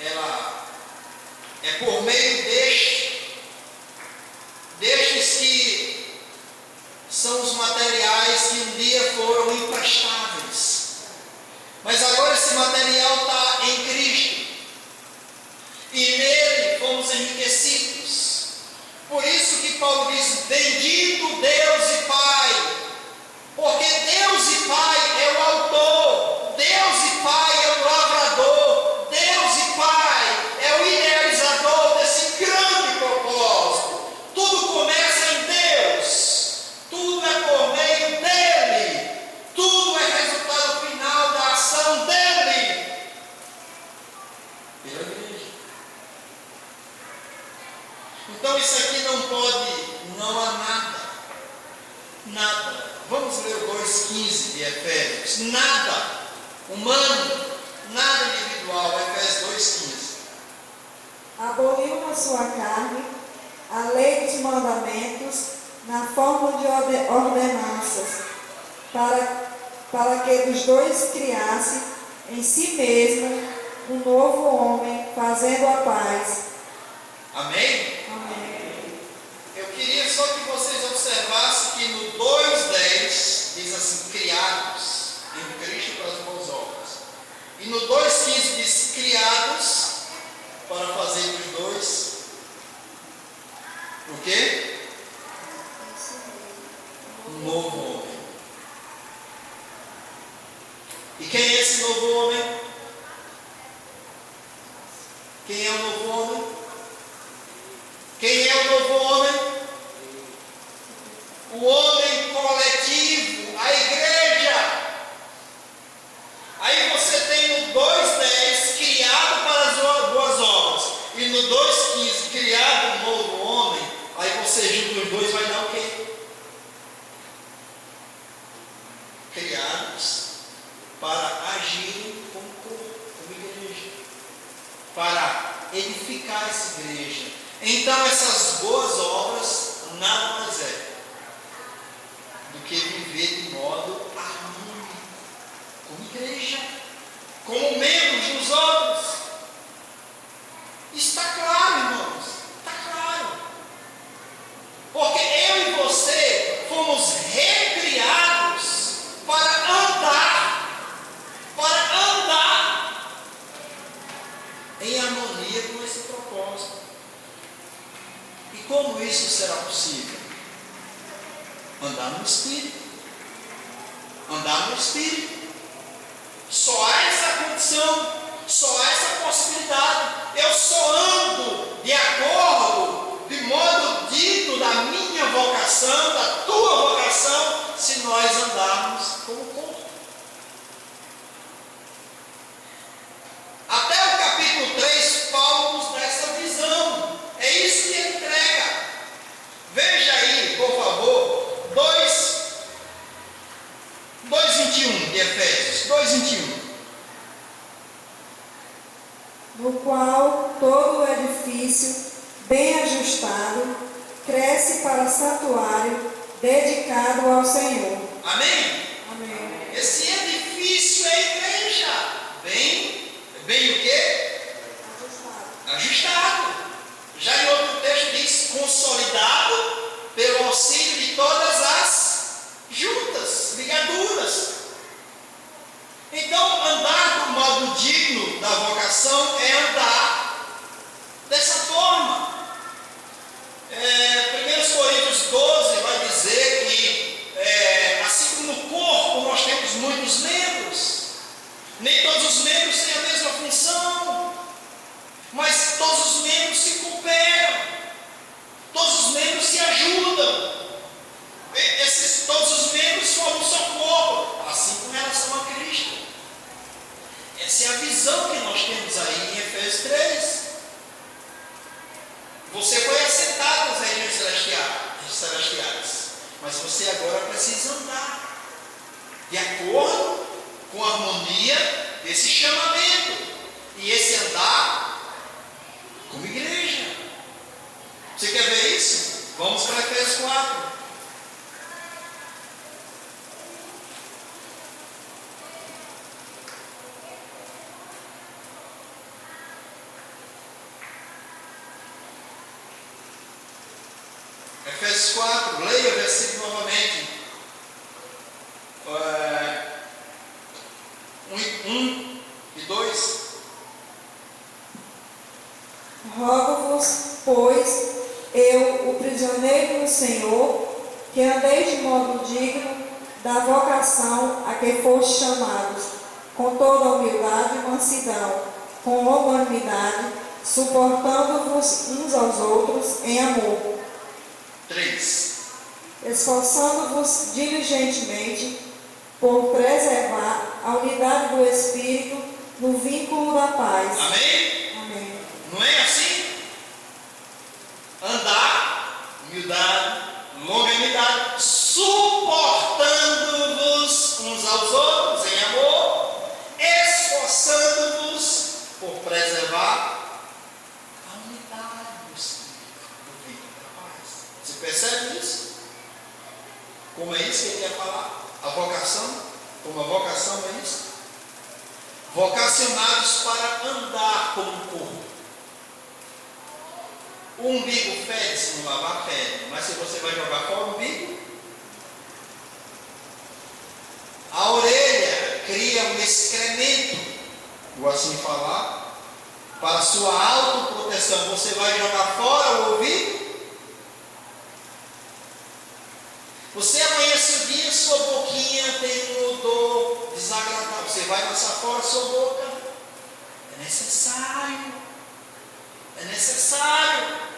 Ela é por meio destes que são os materiais que um dia foram imprestáveis. Mas agora esse material está em Cristo. E nele fomos enriquecidos. Por isso que Paulo diz: bendito Deus e Pai. Porque Deus e Pai é o autor. Deus e Pai é o lavrador. Deus e Pai é o idealizador desse grande propósito. Tudo começa em Deus. Tudo é por meio dele. Tudo é resultado final da ação dele. Pela igreja. Então isso aqui não há nada. Vamos ler o 2,15 de Efésios. Nada humano, nada individual. Efésios 2,15. Aboliu na sua carne a lei dos mandamentos na forma de ordenanças, para que dos dois criasse em si mesmo um novo homem, fazendo a paz. Amém? Amém. Eu queria só que vocês observassem que no 2,10 diz assim: criados em Cristo para as boas obras. E no 2,15 diz: criados para fazer dos dois o quê? Um novo homem. E quem é esse novo homem? Quem é o novo homem? Quem é o novo homem? O homem coletivo, a igreja. Aí você tem no 2,10 criado para as boas obras, e no 2,15 criado um novo homem. Aí você junta os dois, vai dar o quê? Criados para agirem como corpo, como igreja, para edificar essa igreja. Então essas boas obras nada mais é do que viver de modo harmônico, como igreja, como membros dos outros. Está claro, irmãos? Está claro. Porque eu e você fomos recriados para andar em harmonia com esse propósito. E como isso será possível? Andar no Espírito. Andar no Espírito. Só há essa condição, só há essa possibilidade. Eu só ando de acordo, de modo digno da minha vocação, da tua vocação, se nós andarmos como corpo. Até o capítulo 3, Paulo nos dá essa visão. É isso que ele entrega. qual todo o edifício, bem ajustado, cresce para santuário dedicado ao Senhor. Amém? Amém. Esse edifício é a igreja. Bem o quê? Ajustado. Já em outro texto diz consolidado pelo auxílio de todas as juntas, ligaduras. Então, andar do modo digno da vocação é andar dessa forma. 1 Coríntios 12 vai dizer que, assim como no corpo nós temos muitos membros, nem todos os membros têm a mesma função, mas todos os membros se cooperam, todos os membros se ajudam. Todos os membros formam um só corpo, assim com relação a Cristo. Essa é a visão que nós temos aí em Efésios 3. Você foi aceitado nas regiões celestiais, mas você agora precisa andar de acordo com a harmonia desse chamamento, e esse andar como igreja. Você quer ver isso? Vamos para Efésios 4. Efésios 4, leia o versículo novamente. 1 e 2. Rogo-vos, pois, eu, o prisioneiro do Senhor, que andeis de modo digno da vocação a que fostes chamados, com toda humildade e mansidão, com longanimidade, suportando-vos uns aos outros em amor. 3. Esforçando-vos diligentemente por preservar a unidade do Espírito no vínculo da paz. Amém? Amém. Não é assim? Andar, humildade, longanimidade, suportando-vos uns aos outros em amor, esforçando-vos por preservar a unidade do Espírito no vínculo da paz. Você percebe isso? Como é isso que ele quer falar? A vocação? Como a vocação é isso? Vocacionados para andar como um corpo. O umbigo fede, se não lavar, fede. Mas se você vai jogar fora o umbigo, a orelha cria um excremento, vou assim falar, para sua autoproteção. Você vai jogar fora o ouvido? Você amanhece o dia, sua boquinha tem um odor desagradável. Você vai lançar fora a sua boca? É necessário. É necessário.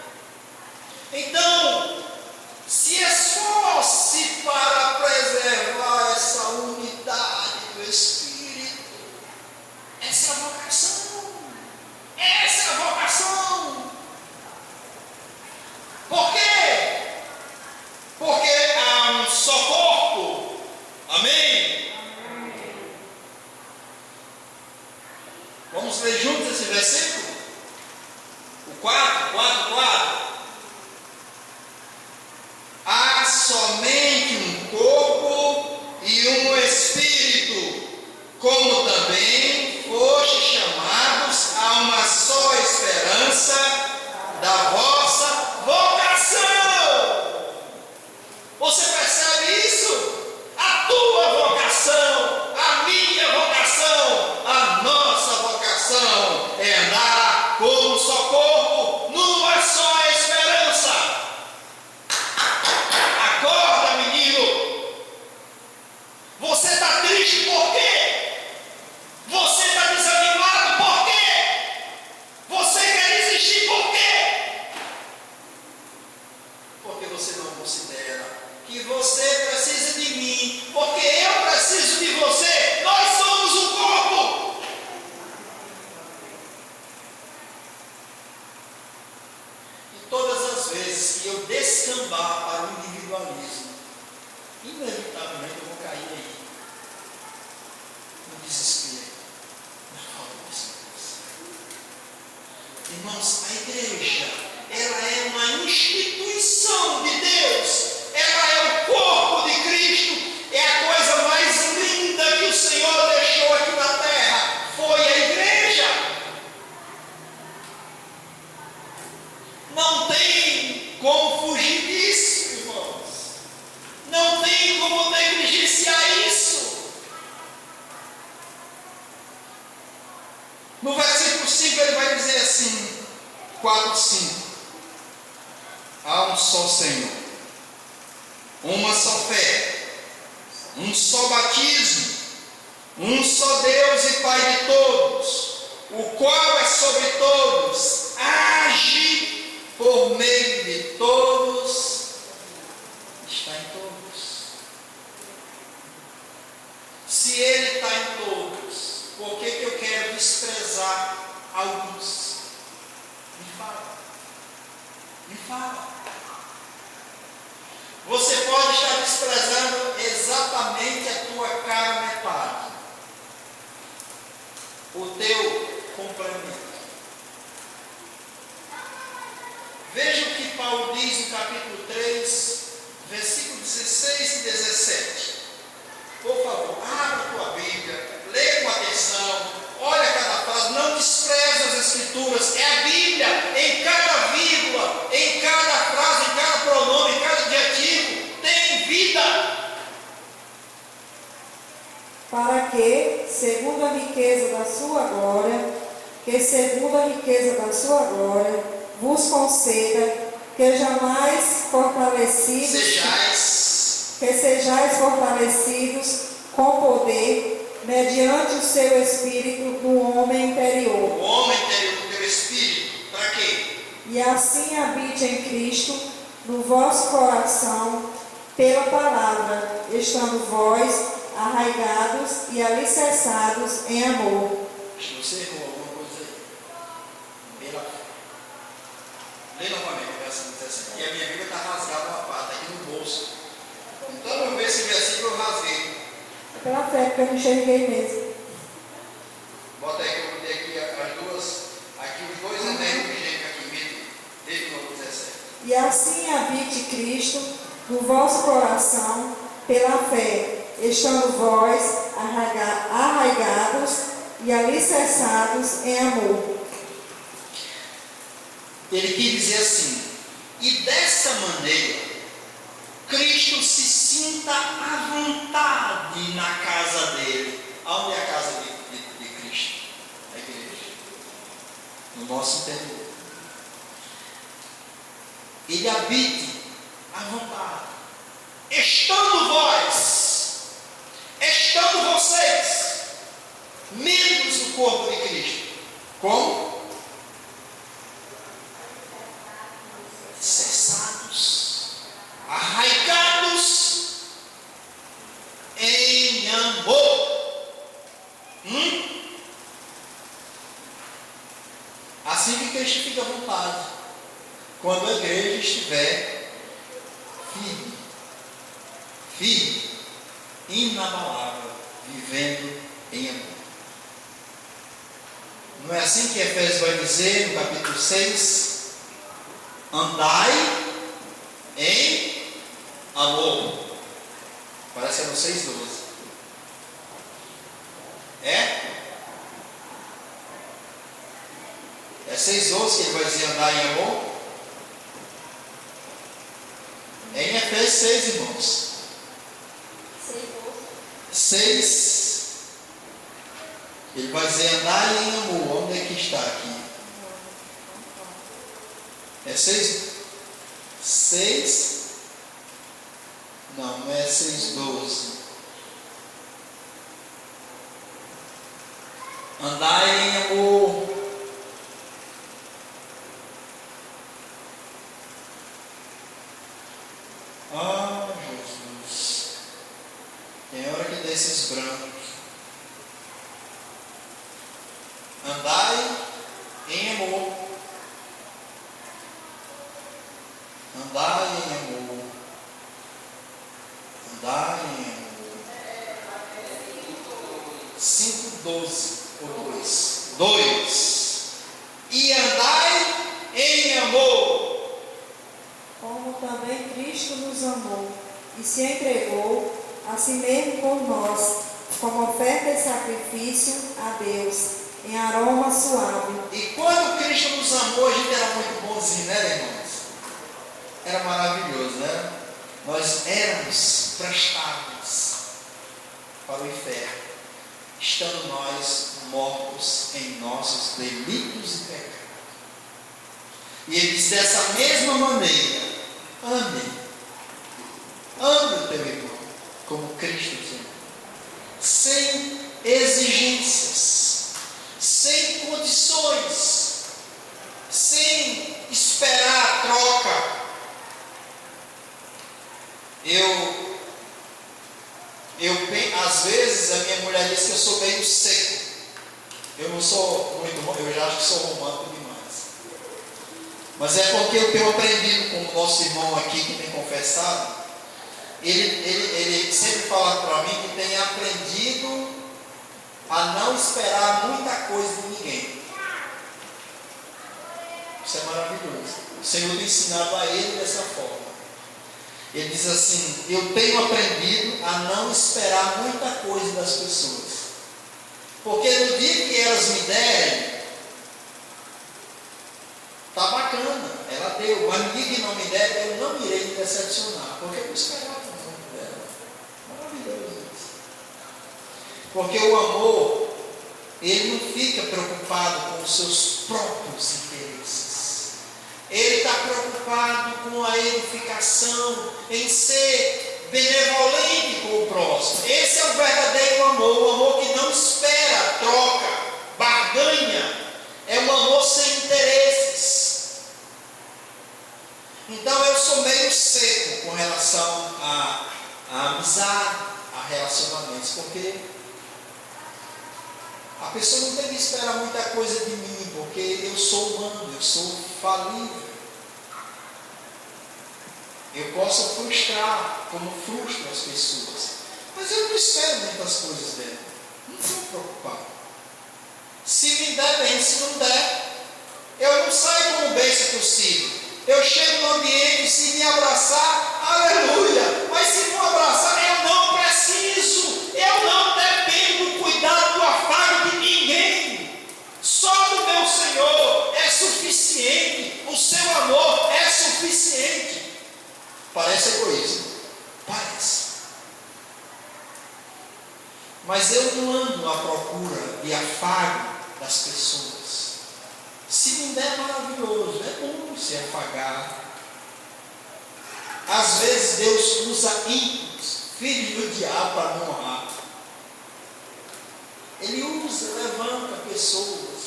Então, se esforce para preservar essa unidade do Espírito. Essa é a vocação. Essa é a vocação. Por quê? Porque há um só corpo. Amém? Vamos ler juntos esse versículo? O 4. Há somente um corpo e um espírito, como também fostes chamados a uma só esperança da vossa vocação. Você percebe isso? A tua vocação, a minha vocação, a nossa vocação é andar como um só corpo, numa só esperança. Acorda, menino. Você está triste por quê? Você está desanimado por quê? Você quer desistir por quê? Porque você não considera que você precisa de mim, porque eu preciso de você. Nós somos um corpo. E todas as vezes que eu descambar para o individualismo, inevitavelmente eu vou cair aí, no desespero, na falta de esperança. Irmãos, a igreja, ela é uma instituição de Deus, ela é o corpo de Cristo, é a coisa mais linda que o Senhor deixou aqui na terra, foi a igreja. Não tem como fugir disso, irmãos, não tem como negligenciar isso. No versículo 5 ele vai dizer assim, 4:5, há um só Senhor, uma só fé, um só batismo, um só Deus e Pai de todos, o qual é sobre todos, age por meio de todos, está em todos. Se Ele está em todos, por que eu quero desprezar alguns? Me fala. Me fala. Você pode estar desprezando exatamente a tua cara metade, o teu complemento. Veja o que Paulo diz no capítulo 3, versículo 16 e 17. Por favor, abra a tua Bíblia, leia com atenção, olha cada frase, não despreze as Escrituras, é a Bíblia, em cada vírgula, em cada frase, em cada pronome, em cada adjetivo, tem vida. Para que, segundo a riqueza da sua glória, vos conceda que sejais fortalecidos com poder, mediante o seu Espírito no homem interior. O homem interior do teu Espírito, para quê? E assim habite em Cristo, no vosso coração, pela palavra, estando vós arraigados e alicerçados em amor. Acho que você errou alguma coisa aí. Pela fé. Lê novamente o versículo 17. E a minha Bíblia está rasgada uma parte, aqui no bolso. Então eu ver esse versículo, eu rasguei. É pela fé, porque eu não enxerguei mesmo. Bota aí que eu botei aqui as duas, aqui os dois anéis de gêmeo aqui, desde o 17. E assim habite Cristo no vosso coração, pela fé, estando vós arraigados e alicerçados em amor. Ele quis dizer assim, e dessa maneira, Cristo se sinta à vontade na casa dele. Aonde é a casa de Cristo? A igreja. No nosso interior. Ele habite à vontade. Estando vocês, membros do corpo de Cristo. Como? Cessados, arraigados em amor. Assim que Cristo fica à vontade, quando a igreja estiver firme, inabalável, vivendo em amor. Não é assim que Efésios vai dizer no capítulo 6? Andai em amor. Parece que é no 6:12. É 6:12 que ele vai dizer andar em amor? É em Efésios 6, irmãos. 6. Ele vai dizer andar em amor. Onde é que está aqui? É 6? 6? Não é 6:12. Andai em amor. Ah, Jesus. Tem hora que dá esses brancos. Andai em amor. Andai em amor. Andai em amor. 5:12 ou 2. E andai Cristo nos amou e se entregou a si mesmo por nós, como oferta e sacrifício a Deus, em aroma suave. E quando Cristo nos amou, a gente era muito bonzinho, né, irmãos? Era maravilhoso, né? Nós éramos prestáveis para o inferno, estando nós mortos em nossos delitos e pecados. E ele diz: dessa mesma maneira, ame o teu irmão, como Cristo te amou, sem exigências, sem condições, sem esperar troca. Às vezes a minha mulher diz que eu sou meio seco. Eu não sou muito, eu já acho que sou romântico demais. Mas é porque eu tenho aprendido com o nosso irmão aqui que tem confessado. Ele sempre fala para mim que tem aprendido a não esperar muita coisa de ninguém. Isso é maravilhoso. O Senhor tem ensinado a ele dessa forma. Ele diz assim: eu tenho aprendido a não esperar muita coisa das pessoas. Porque no dia que elas me derem, tá bacana, ela deu, mas no dia que não me der, eu não irei me decepcionar, porque eu esperava muito dela. Maravilhoso isso. Porque o amor, ele não fica preocupado com os seus próprios interesses. Ele está preocupado com a edificação, em ser benevolente com o próximo. Esse é o verdadeiro amor, o amor que não espera troca, barganha. É um amor sem interesses. Então eu sou meio seco com relação à amizade, a relacionamentos, porque a pessoa não tem que esperar muita coisa de mim, porque eu sou humano, eu sou falível. Eu posso frustrar, como frustro as pessoas, mas eu não espero muitas coisas dela. Não estou preocupado. Se me der bem, se não der, eu não saio como bênção possível. Eu chego no ambiente, se me abraçar, aleluia. Mas se não abraçar, eu não preciso. Eu não dependo do cuidado, do afago de ninguém. Só do meu Senhor é suficiente. O seu amor é suficiente. Parece egoísmo. Parece. Mas eu não ando à procura de afago das pessoas. Se me der, maravilhoso, é bom se afagar. Às vezes Deus usa ímpios, filhos do diabo, para me honrar. Ele usa, levanta pessoas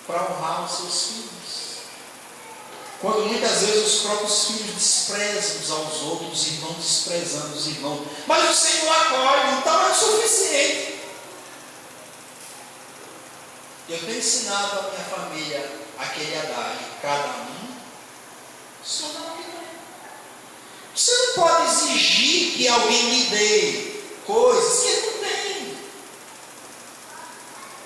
para honrar os seus filhos. Quando muitas vezes os próprios filhos desprezam uns aos outros, os irmãos desprezando os irmãos. Mas o Senhor acolhe, então é o suficiente. Eu tenho ensinado a minha família aquele adágio: cada um só dá o que tem. Você não pode exigir que alguém lhe dê coisas que ele não tem.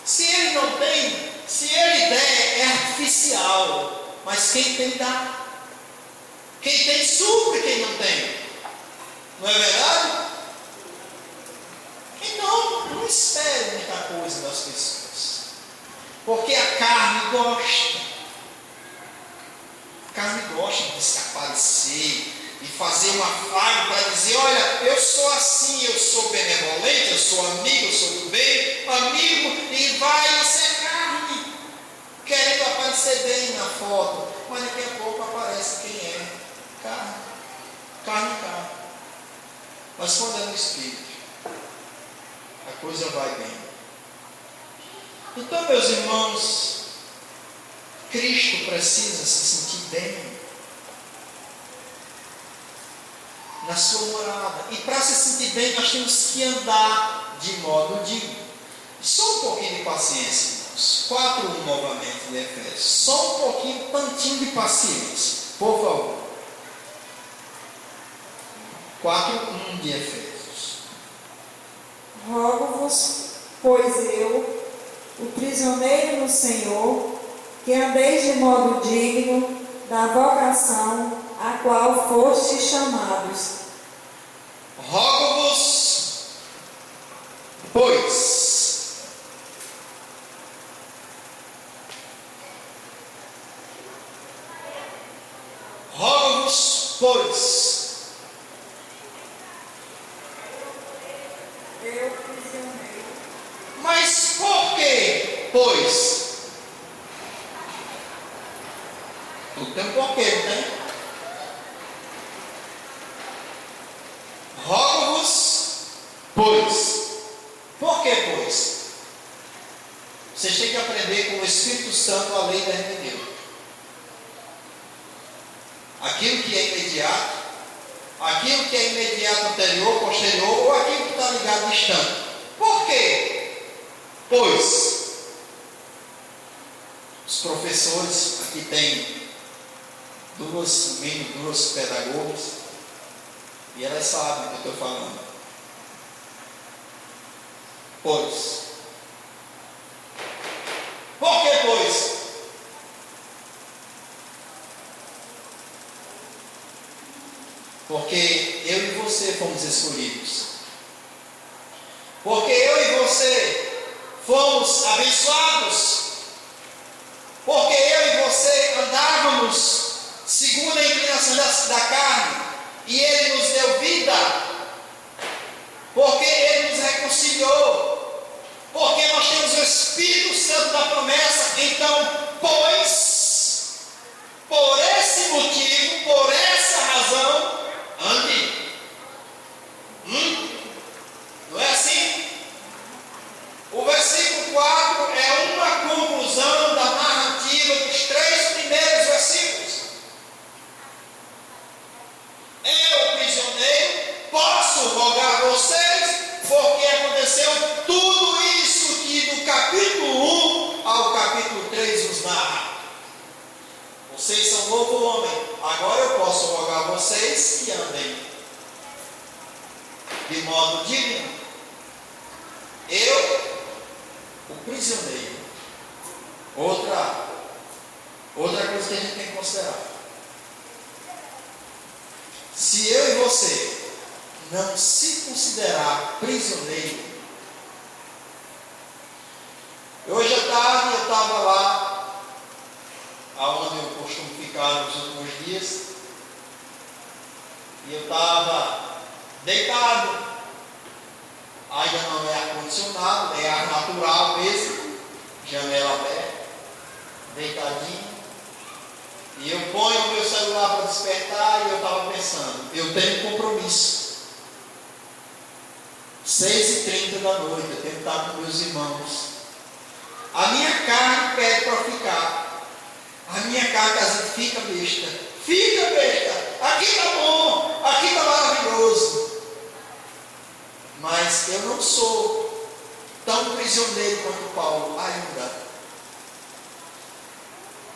Se ele não tem, se ele der, é artificial. Mas quem tem, dá. Quem tem, supre quem não tem. Não é verdade? Então, não espere muita coisa das pessoas. Porque a carne gosta. A carne gosta de se aparecer, de fazer um afago para dizer: olha, eu sou assim, eu sou benevolente, eu sou amigo, eu sou do bem, amigo, e vai ser carne, querendo aparecer bem na foto, mas daqui a pouco aparece quem é: carne, carne. Mas quando é no Espírito, a coisa vai bem. Então, meus irmãos, Cristo precisa se sentir bem na sua morada. E para se sentir bem, nós temos que andar de modo digno. Só um pouquinho de paciência, irmãos. 4:1 novamente de Efésios. Só um pouquinho, tantinho de paciência, por favor. 4:1 de Efésios. Rogo-vos, pois eu, o prisioneiro no Senhor, que andeis de modo digno da vocação a qual fostes chamados. Rogo-vos, pois, Eu prisioneiro. mas por que, pois? Tudo tem um porquê, não tem? Rogo-vos, pois. Por que, pois? Vocês têm que aprender com o Espírito Santo a lei da hermenêutica. Aquilo que é imediato, aquilo que é imediato anterior, posterior, ou aquilo que está ligado distante. Por quê? Pois, os professores, aqui tem duas pedagogas, e elas sabem o que eu estou falando. Pois. Por que, pois? Porque eu e você fomos escolhidos. Porque eu e você fomos abençoados. Porque eu e você andávamos segundo a inclinação da carne, e Ele nos deu vida. Porque Ele nos reconciliou. Porque nós temos o Espírito Santo da promessa. Então, pois, por esse motivo, por essa razão, ande. Não é assim? O versículo 4 é uma conclusão da narrativa dos 3 primeiros versículos. Eu, prisioneiro, posso rogar a vocês, porque aconteceu tudo isso que do capítulo 1 ao capítulo 3 nos narra. Vocês são novo homem, agora eu posso rogar a vocês que andem de modo digno. Eu, o prisioneiro. Outra coisa que a gente tem que considerar. Se eu e você não se considerar prisioneiro, hoje à tarde eu estava lá, aonde eu costumo ficar nos últimos dias, e eu estava deitado. Ainda não é ar-condicionado, é ar natural mesmo, janela aberta, deitadinho. E eu ponho o meu celular para despertar, e eu estava pensando, eu tenho um compromisso. 6h30 da noite, eu tenho que estar com meus irmãos. A minha carne pede para ficar. A minha carne às vezes fica besta. Fica besta. Aqui está bom, aqui está maravilhoso. Mas eu não sou tão prisioneiro quanto Paulo ainda.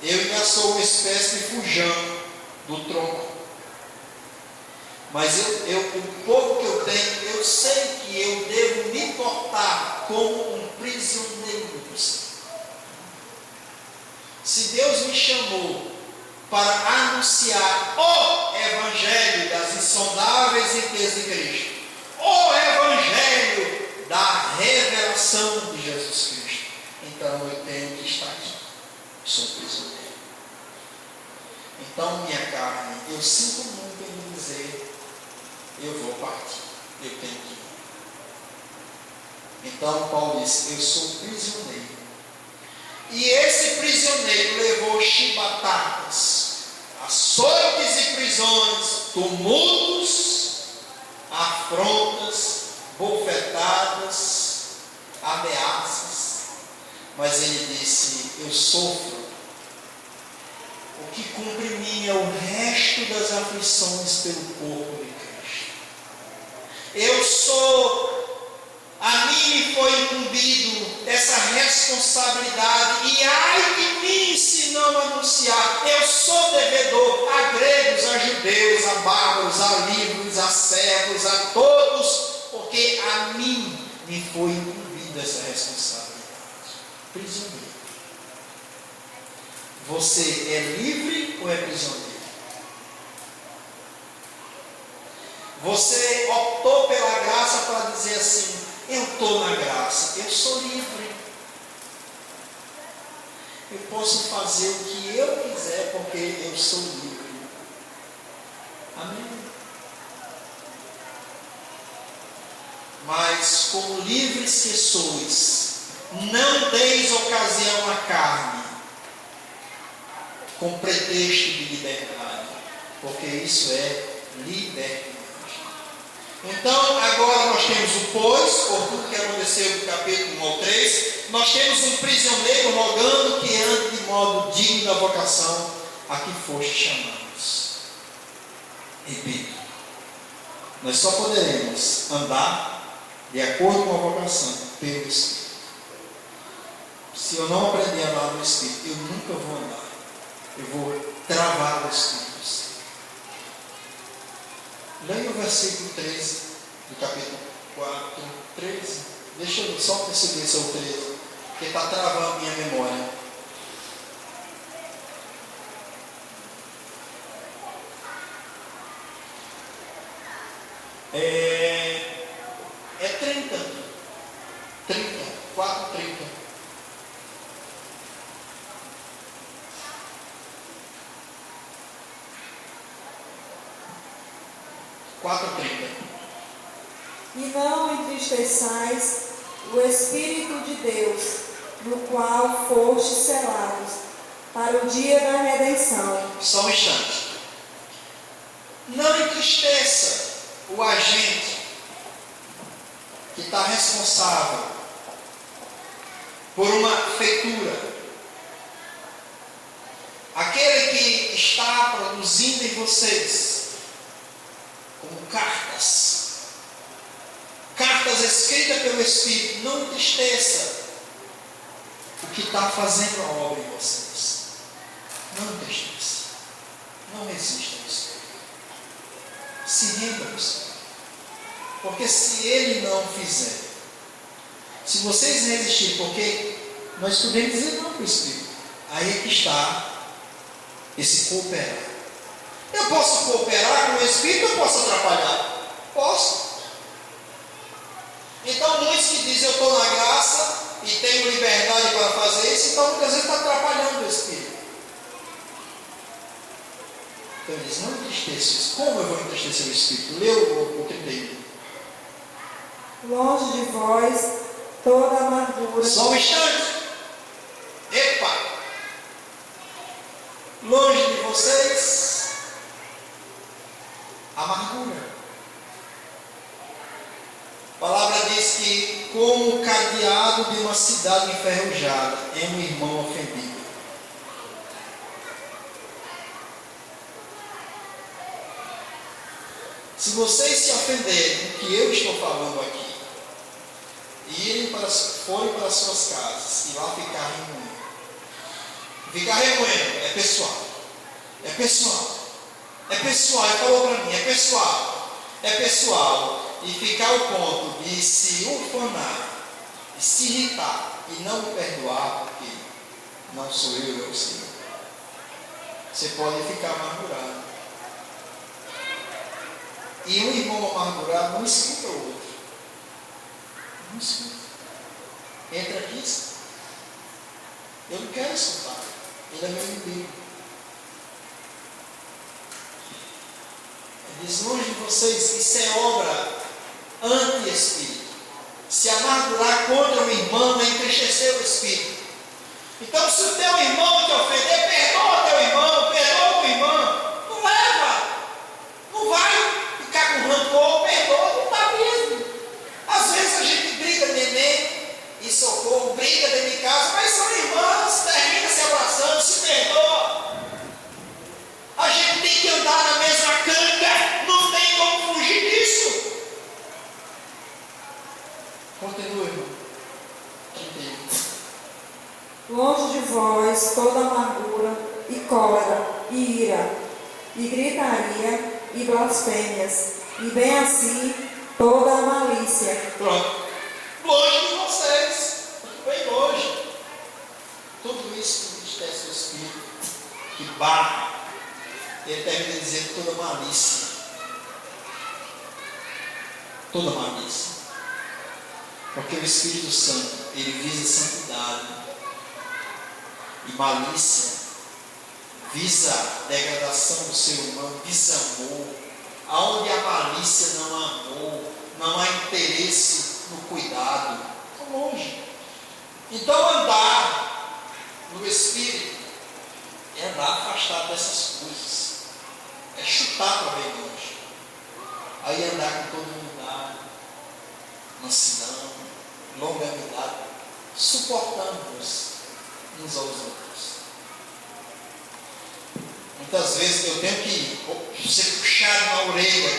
Eu ainda sou uma espécie de fujão do tronco. Mas o pouco que eu tenho, eu sei que eu devo me portar como um prisioneiro do Senhor. Se Deus me chamou para anunciar o Evangelho das insondáveis riquezas de Cristo, o Evangelho da revelação de Jesus Cristo, então eu tenho que estar aqui. Sou prisioneiro. Então, minha carne, eu sinto muito em me dizer, eu vou partir, eu tenho que ir. Então, Paulo disse, eu sou prisioneiro. E esse prisioneiro levou chibatadas, açoites e prisões, tumultos, afrontas, bofetadas, ameaças. Mas ele disse, eu sofro. O que cumpre em mim é o resto das aflições pelo corpo de Cristo. Eu sou, a mim me foi incumbido essa responsabilidade, e ai de mim se não anunciar. Eu sou devedor a gregos, a judeus, a bárbaros, a livres, a servos, a todos, porque a mim me foi incumbida essa responsabilidade. Prisioneiro. Você é livre ou é prisioneiro? Você optou pela graça para dizer assim: eu estou na graça, eu sou livre. Eu posso fazer o que eu quiser porque eu sou livre. Amém? Mas como livres que sois, não deis ocasião à carne, com pretexto de liberdade, porque isso é libertinagem. Então, agora nós temos o pois, por tudo que aconteceu do capítulo 1 ao 3, nós temos um prisioneiro rogando que ande de modo digno da vocação a que foste chamados. Repito, nós só poderemos andar de acordo com a vocação pelo Espírito. Se eu não aprender a andar no Espírito, eu nunca vou andar. Eu vou travar o Espírito. Leia o versículo 13 do capítulo 4, 13. Deixa eu só perceber se é o 13, porque está travando minha memória. É 30. 4, 30. E não entristeçais o Espírito de Deus, no qual fostes selados, para o dia da redenção. Só um instante. Não entristeça o agente que está responsável por uma feitura. Aquele que está produzindo em vocês como cartas escritas pelo Espírito. Não entristeça o que está fazendo a obra em vocês. Não entristeça. Não resista ao Espírito. Se renda ao Espírito. Porque se Ele não fizer, se vocês resistirem, porque nós podemos dizer não para o Espírito, aí é que está esse cooperar. Eu posso cooperar com o Espírito, eu posso atrapalhar? Posso. Então muitos que dizem eu estou na graça e tenho liberdade para fazer isso, então muitas vezes está atrapalhando o Espírito. Então ele diz, não entristeça isso. Como eu vou entristecer o Espírito? Leu o 31. Longe de vós toda amargura. Só um instante. Epa! Longe de vocês, amargura. A palavra diz que, como o cadeado de uma cidade enferrujada, é um irmão ofendido. Se vocês se ofenderem do que eu estou falando aqui, e forem para suas casas e lá ficar remoendo. Ficar remoendo é pessoal. É pessoal. É pessoal. Ele falou para mim, é pessoal. É pessoal. E ficar ao ponto de se ufanar, de se irritar e não me perdoar, porque não sou eu, é o Senhor. Você pode ficar amargurado. E um irmão amargurado não escuta o outro. Não escuta. Entra aqui. Eu não quero escutar. Ele é meu inimigo. Ele diz, longe de vocês, isso é obra anti-espírito. Se amargurar contra o irmão é entristecer o espírito. Então, se o teu irmão te ofender, perdoa teu irmão, perdoa tua irmã. Não leva. Não vai ficar com rancor, perdoa, não está mesmo. Às vezes a gente briga, neném e socorro, briga dentro de casa, mas são irmãos, termina se abraçando, se perdoa. A gente tem que andar na mesma canga, não tem como fugir disso. Continua, irmão. Longe de vós toda amargura e cólera e ira e gritaria e blasfêmias e bem assim toda a malícia. Pronto. Longe de vocês, bem longe. Tudo isso que entristece o espírito, que barra. Ele termina dizendo toda malícia. toda malícia. Porque o Espírito Santo, ele visa santidade. E malícia visa degradação do ser humano, desamor. Aonde a malícia não há amor, não há interesse no cuidado, estão longe. Então andar no Espírito é andar afastado dessas coisas, é chutar para bem longe. Aí andar com toda humildade, mansidão, longanimidade, suportando-nos uns aos outros. Muitas vezes eu tenho que ser puxado na orelha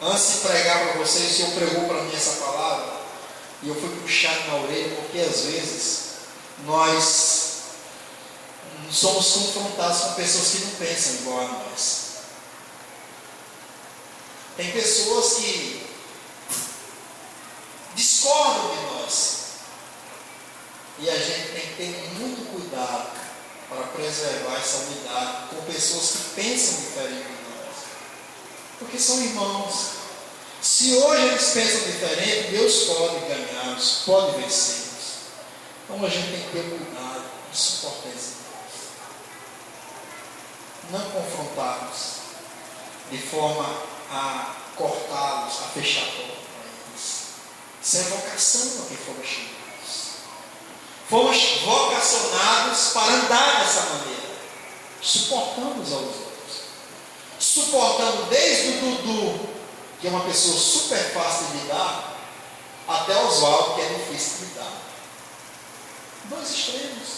antes de pregar para vocês. O Senhor pregou para mim essa palavra e eu fui puxado na orelha, porque às vezes nós somos confrontados com pessoas que não pensam igual a nós. Tem pessoas que discordam de nós e a gente tem que ter muito cuidado para preservar essa unidade com pessoas que pensam diferente de nós, porque são irmãos. Se hoje eles pensam diferente, Deus pode ganhá-los, pode vencê-los. Então a gente tem que ter cuidado em suportar esses irmãos, não confrontá-los de forma a cortá-los, a fechar a porta para eles. Isso é vocação a quem foram chamados. Fomos vocacionados para andar dessa maneira, suportando uns aos outros, suportando desde o Dudu, que é uma pessoa super fácil de lidar, até o Oswaldo, que é difícil de lidar. Dois extremos.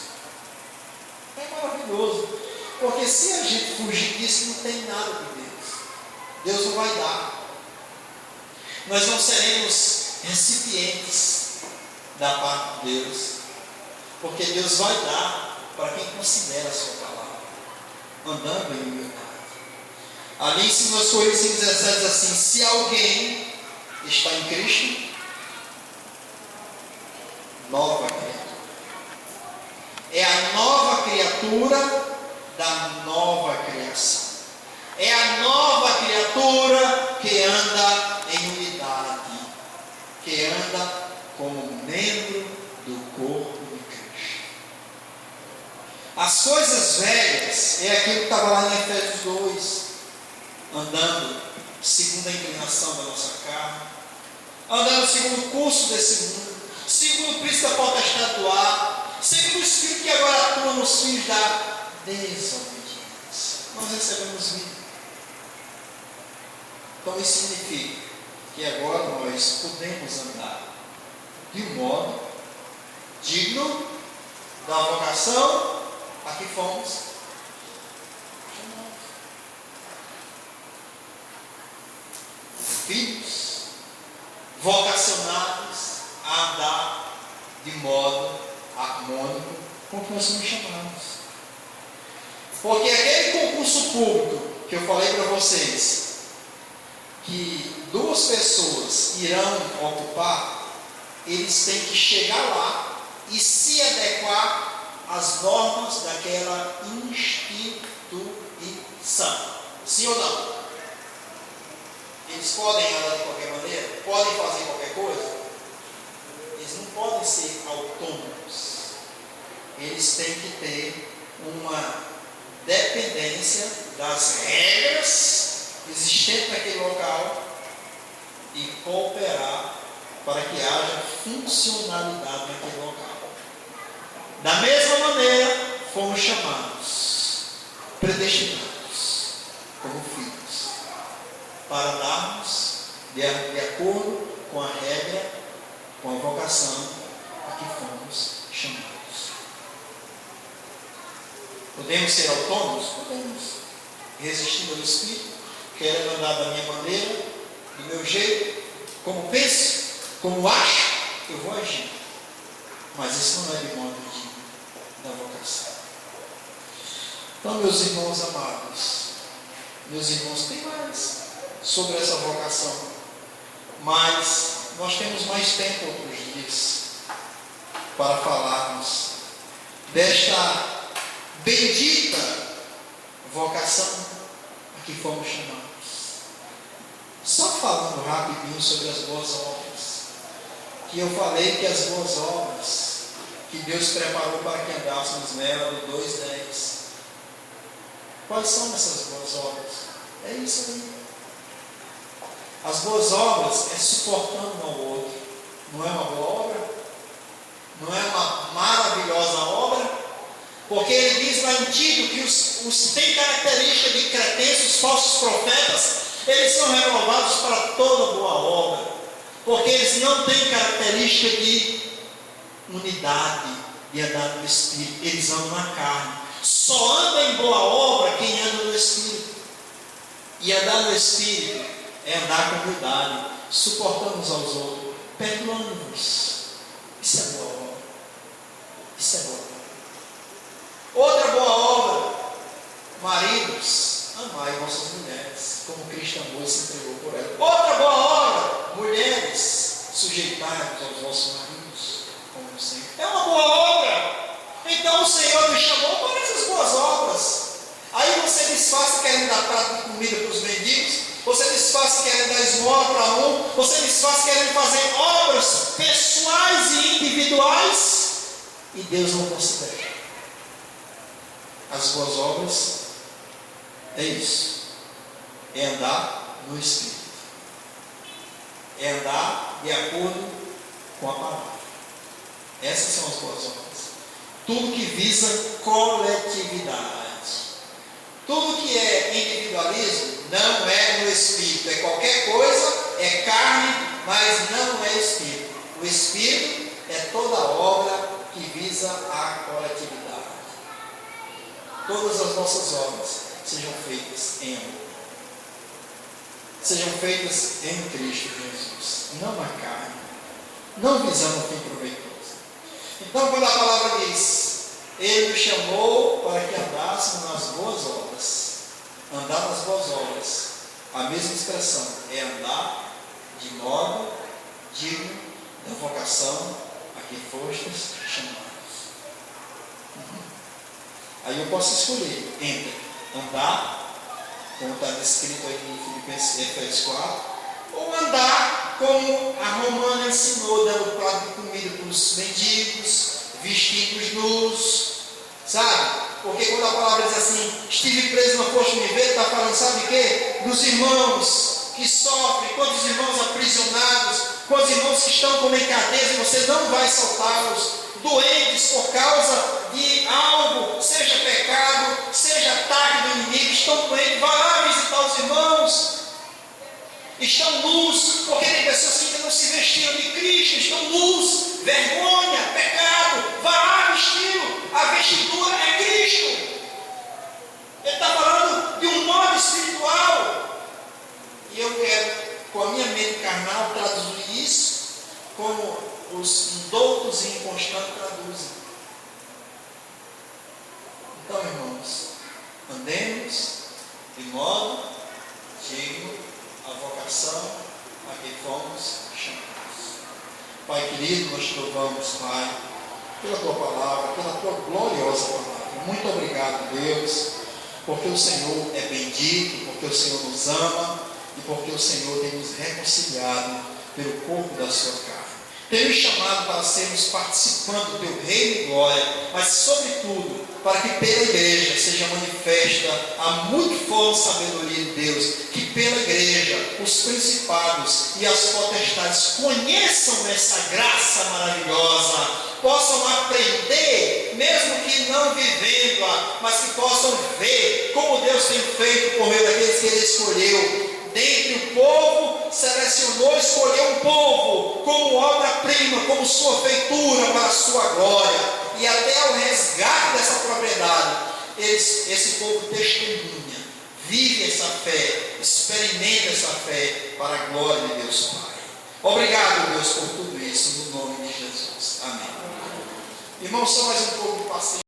É maravilhoso, porque se a gente fugir disso, não tem nada de Deus. Deus não vai dar. Nós não seremos recipientes da parte de Deus, porque Deus vai dar para quem considera a sua palavra, andando em humildade. Ali em 2 Coríntios 17 diz assim: se alguém está em Cristo, nova criatura. É a nova criatura da nova criação. É a nova criatura que anda em unidade, que anda como membro do corpo. As coisas velhas é aquilo que estava lá em Efésios 2, andando segundo a inclinação da nossa carne, andando segundo o curso desse mundo, segundo o príncipe da potestade do ar, segundo o Espírito que agora atua nos filhos da desobediência. Nós recebemos vida. Então isso significa que agora nós podemos andar de um modo digno da vocação a que fomos chamados. Filhos vocacionados a andar de modo harmônico com o que nós somos chamados. Porque aquele concurso público que eu falei para vocês, que 2 pessoas irão ocupar, eles têm que chegar lá e se adequar às normas daquela instituição. Sim ou não? Eles podem andar de qualquer maneira? Podem fazer qualquer coisa? Eles não podem ser autônomos. Eles têm que ter uma dependência das regras existentes naquele local e cooperar para que haja funcionalidade naquele local. Da mesma maneira, fomos chamados, predestinados, como filhos, para darmos de acordo com a regra, com a vocação a que fomos chamados. Podemos ser autônomos? Podemos. Resistindo ao Espírito, querendo andar da minha maneira, do meu jeito, como penso, como acho, eu vou agir. Mas isso não é de modo digno da vocação. Então, meus irmãos amados, meus irmãos, tem mais sobre essa vocação, mas nós temos mais tempo outros dias para falarmos desta bendita vocação a que fomos chamados. Só falando rapidinho sobre as boas obras, que eu falei que as boas obras que Deus preparou para que andássemos nela, do 2:10. Quais são essas boas obras? É isso aí. As boas obras é suportando um ao outro. Não é uma boa obra? Não é uma maravilhosa obra? Porque ele diz lá em Tito que os tem característica de cretenses, os falsos profetas, eles são reprovados para toda boa obra, porque eles não têm característica de unidade, de andar no Espírito, eles andam na carne. Só anda em boa obra quem anda no Espírito. E andar no Espírito é andar com humildade, suportando uns aos outros, perdoando-nos. Isso é boa obra. Isso é boa obra. Outra boa obra, maridos, amai vossas mulheres, como Cristo amou e se entregou por ela. Outra boa obra, mulheres, sujeitai-vos aos vossos maridos, como o Senhor. É uma boa obra. Então o Senhor nos chamou para essas boas obras. Aí você desfaz querendo dar prato de comida para os mendigos, você desfaz querendo dar esmola para um, você desfaz querendo fazer obras pessoais e individuais, e Deus não considera. As boas obras é isso, é andar no Espírito, é andar de acordo com a palavra. Essas são as boas obras. Tudo que visa coletividade, tudo que é individualismo não é no Espírito, é qualquer coisa, é carne, mas não é Espírito. O Espírito é toda obra que visa a coletividade. Todas as nossas obras sejam feitas em amor, sejam feitas em Cristo Jesus, não na carne, não visando o fim proveitoso. Então, quando a palavra diz, Ele nos chamou para que andássemos nas boas obras, andar nas boas obras, a mesma expressão é andar de modo digno da vocação a que fostes chamados. Aí eu posso escolher entre andar, como está descrito aí em Efésios 4, ou andar como a Romana ensinou, dando prato de comida para os mendigos, vestidos nus, sabe? Porque quando a palavra diz assim, estive preso, não foste me ver, está falando, sabe o quê? Dos irmãos que sofrem, quantos irmãos aprisionados, quantos irmãos que estão como em cadeias e você não vai soltá-los, doentes por causa de algo, seja pecado, seja ataque do inimigo, estão doentes, vai lá visitar os irmãos. Estão nus, porque tem pessoas que ainda não se vestiram de Cristo, estão nus, vergonha, pecado, vai lá vesti-lo, a vestidura é Cristo. Ele está falando de um modo espiritual, e eu quero, com a minha mente carnal, traduzir isso como os indoutos e inconstantes traduzem. Então, irmãos, andemos de modo digno a vocação a que fomos chamados. Pai querido, nós te louvamos, Pai, pela tua palavra, pela tua gloriosa palavra. Muito obrigado, Deus, porque o Senhor é bendito, porque o Senhor nos ama e porque o Senhor tem nos reconciliado pelo corpo da sua carne. Tem nos chamado para sermos participantes do teu reino e glória, mas sobretudo para que pela igreja seja manifesta a multiforme sabedoria de Deus, que pela igreja os principados e as potestades conheçam essa graça maravilhosa, possam aprender, mesmo que não vivendo-a, mas que possam ver como Deus tem feito por meio daqueles que Ele escolheu. Dentre o povo, selecionou, escolheu um povo como obra-prima, como sua feitura para a sua glória. E até o resgate dessa propriedade, esse povo testemunha, vive essa fé, experimenta essa fé para a glória de Deus Pai. Obrigado, Deus, por tudo isso, no nome de Jesus. Amém. Irmãos, só mais um pouco de paciência.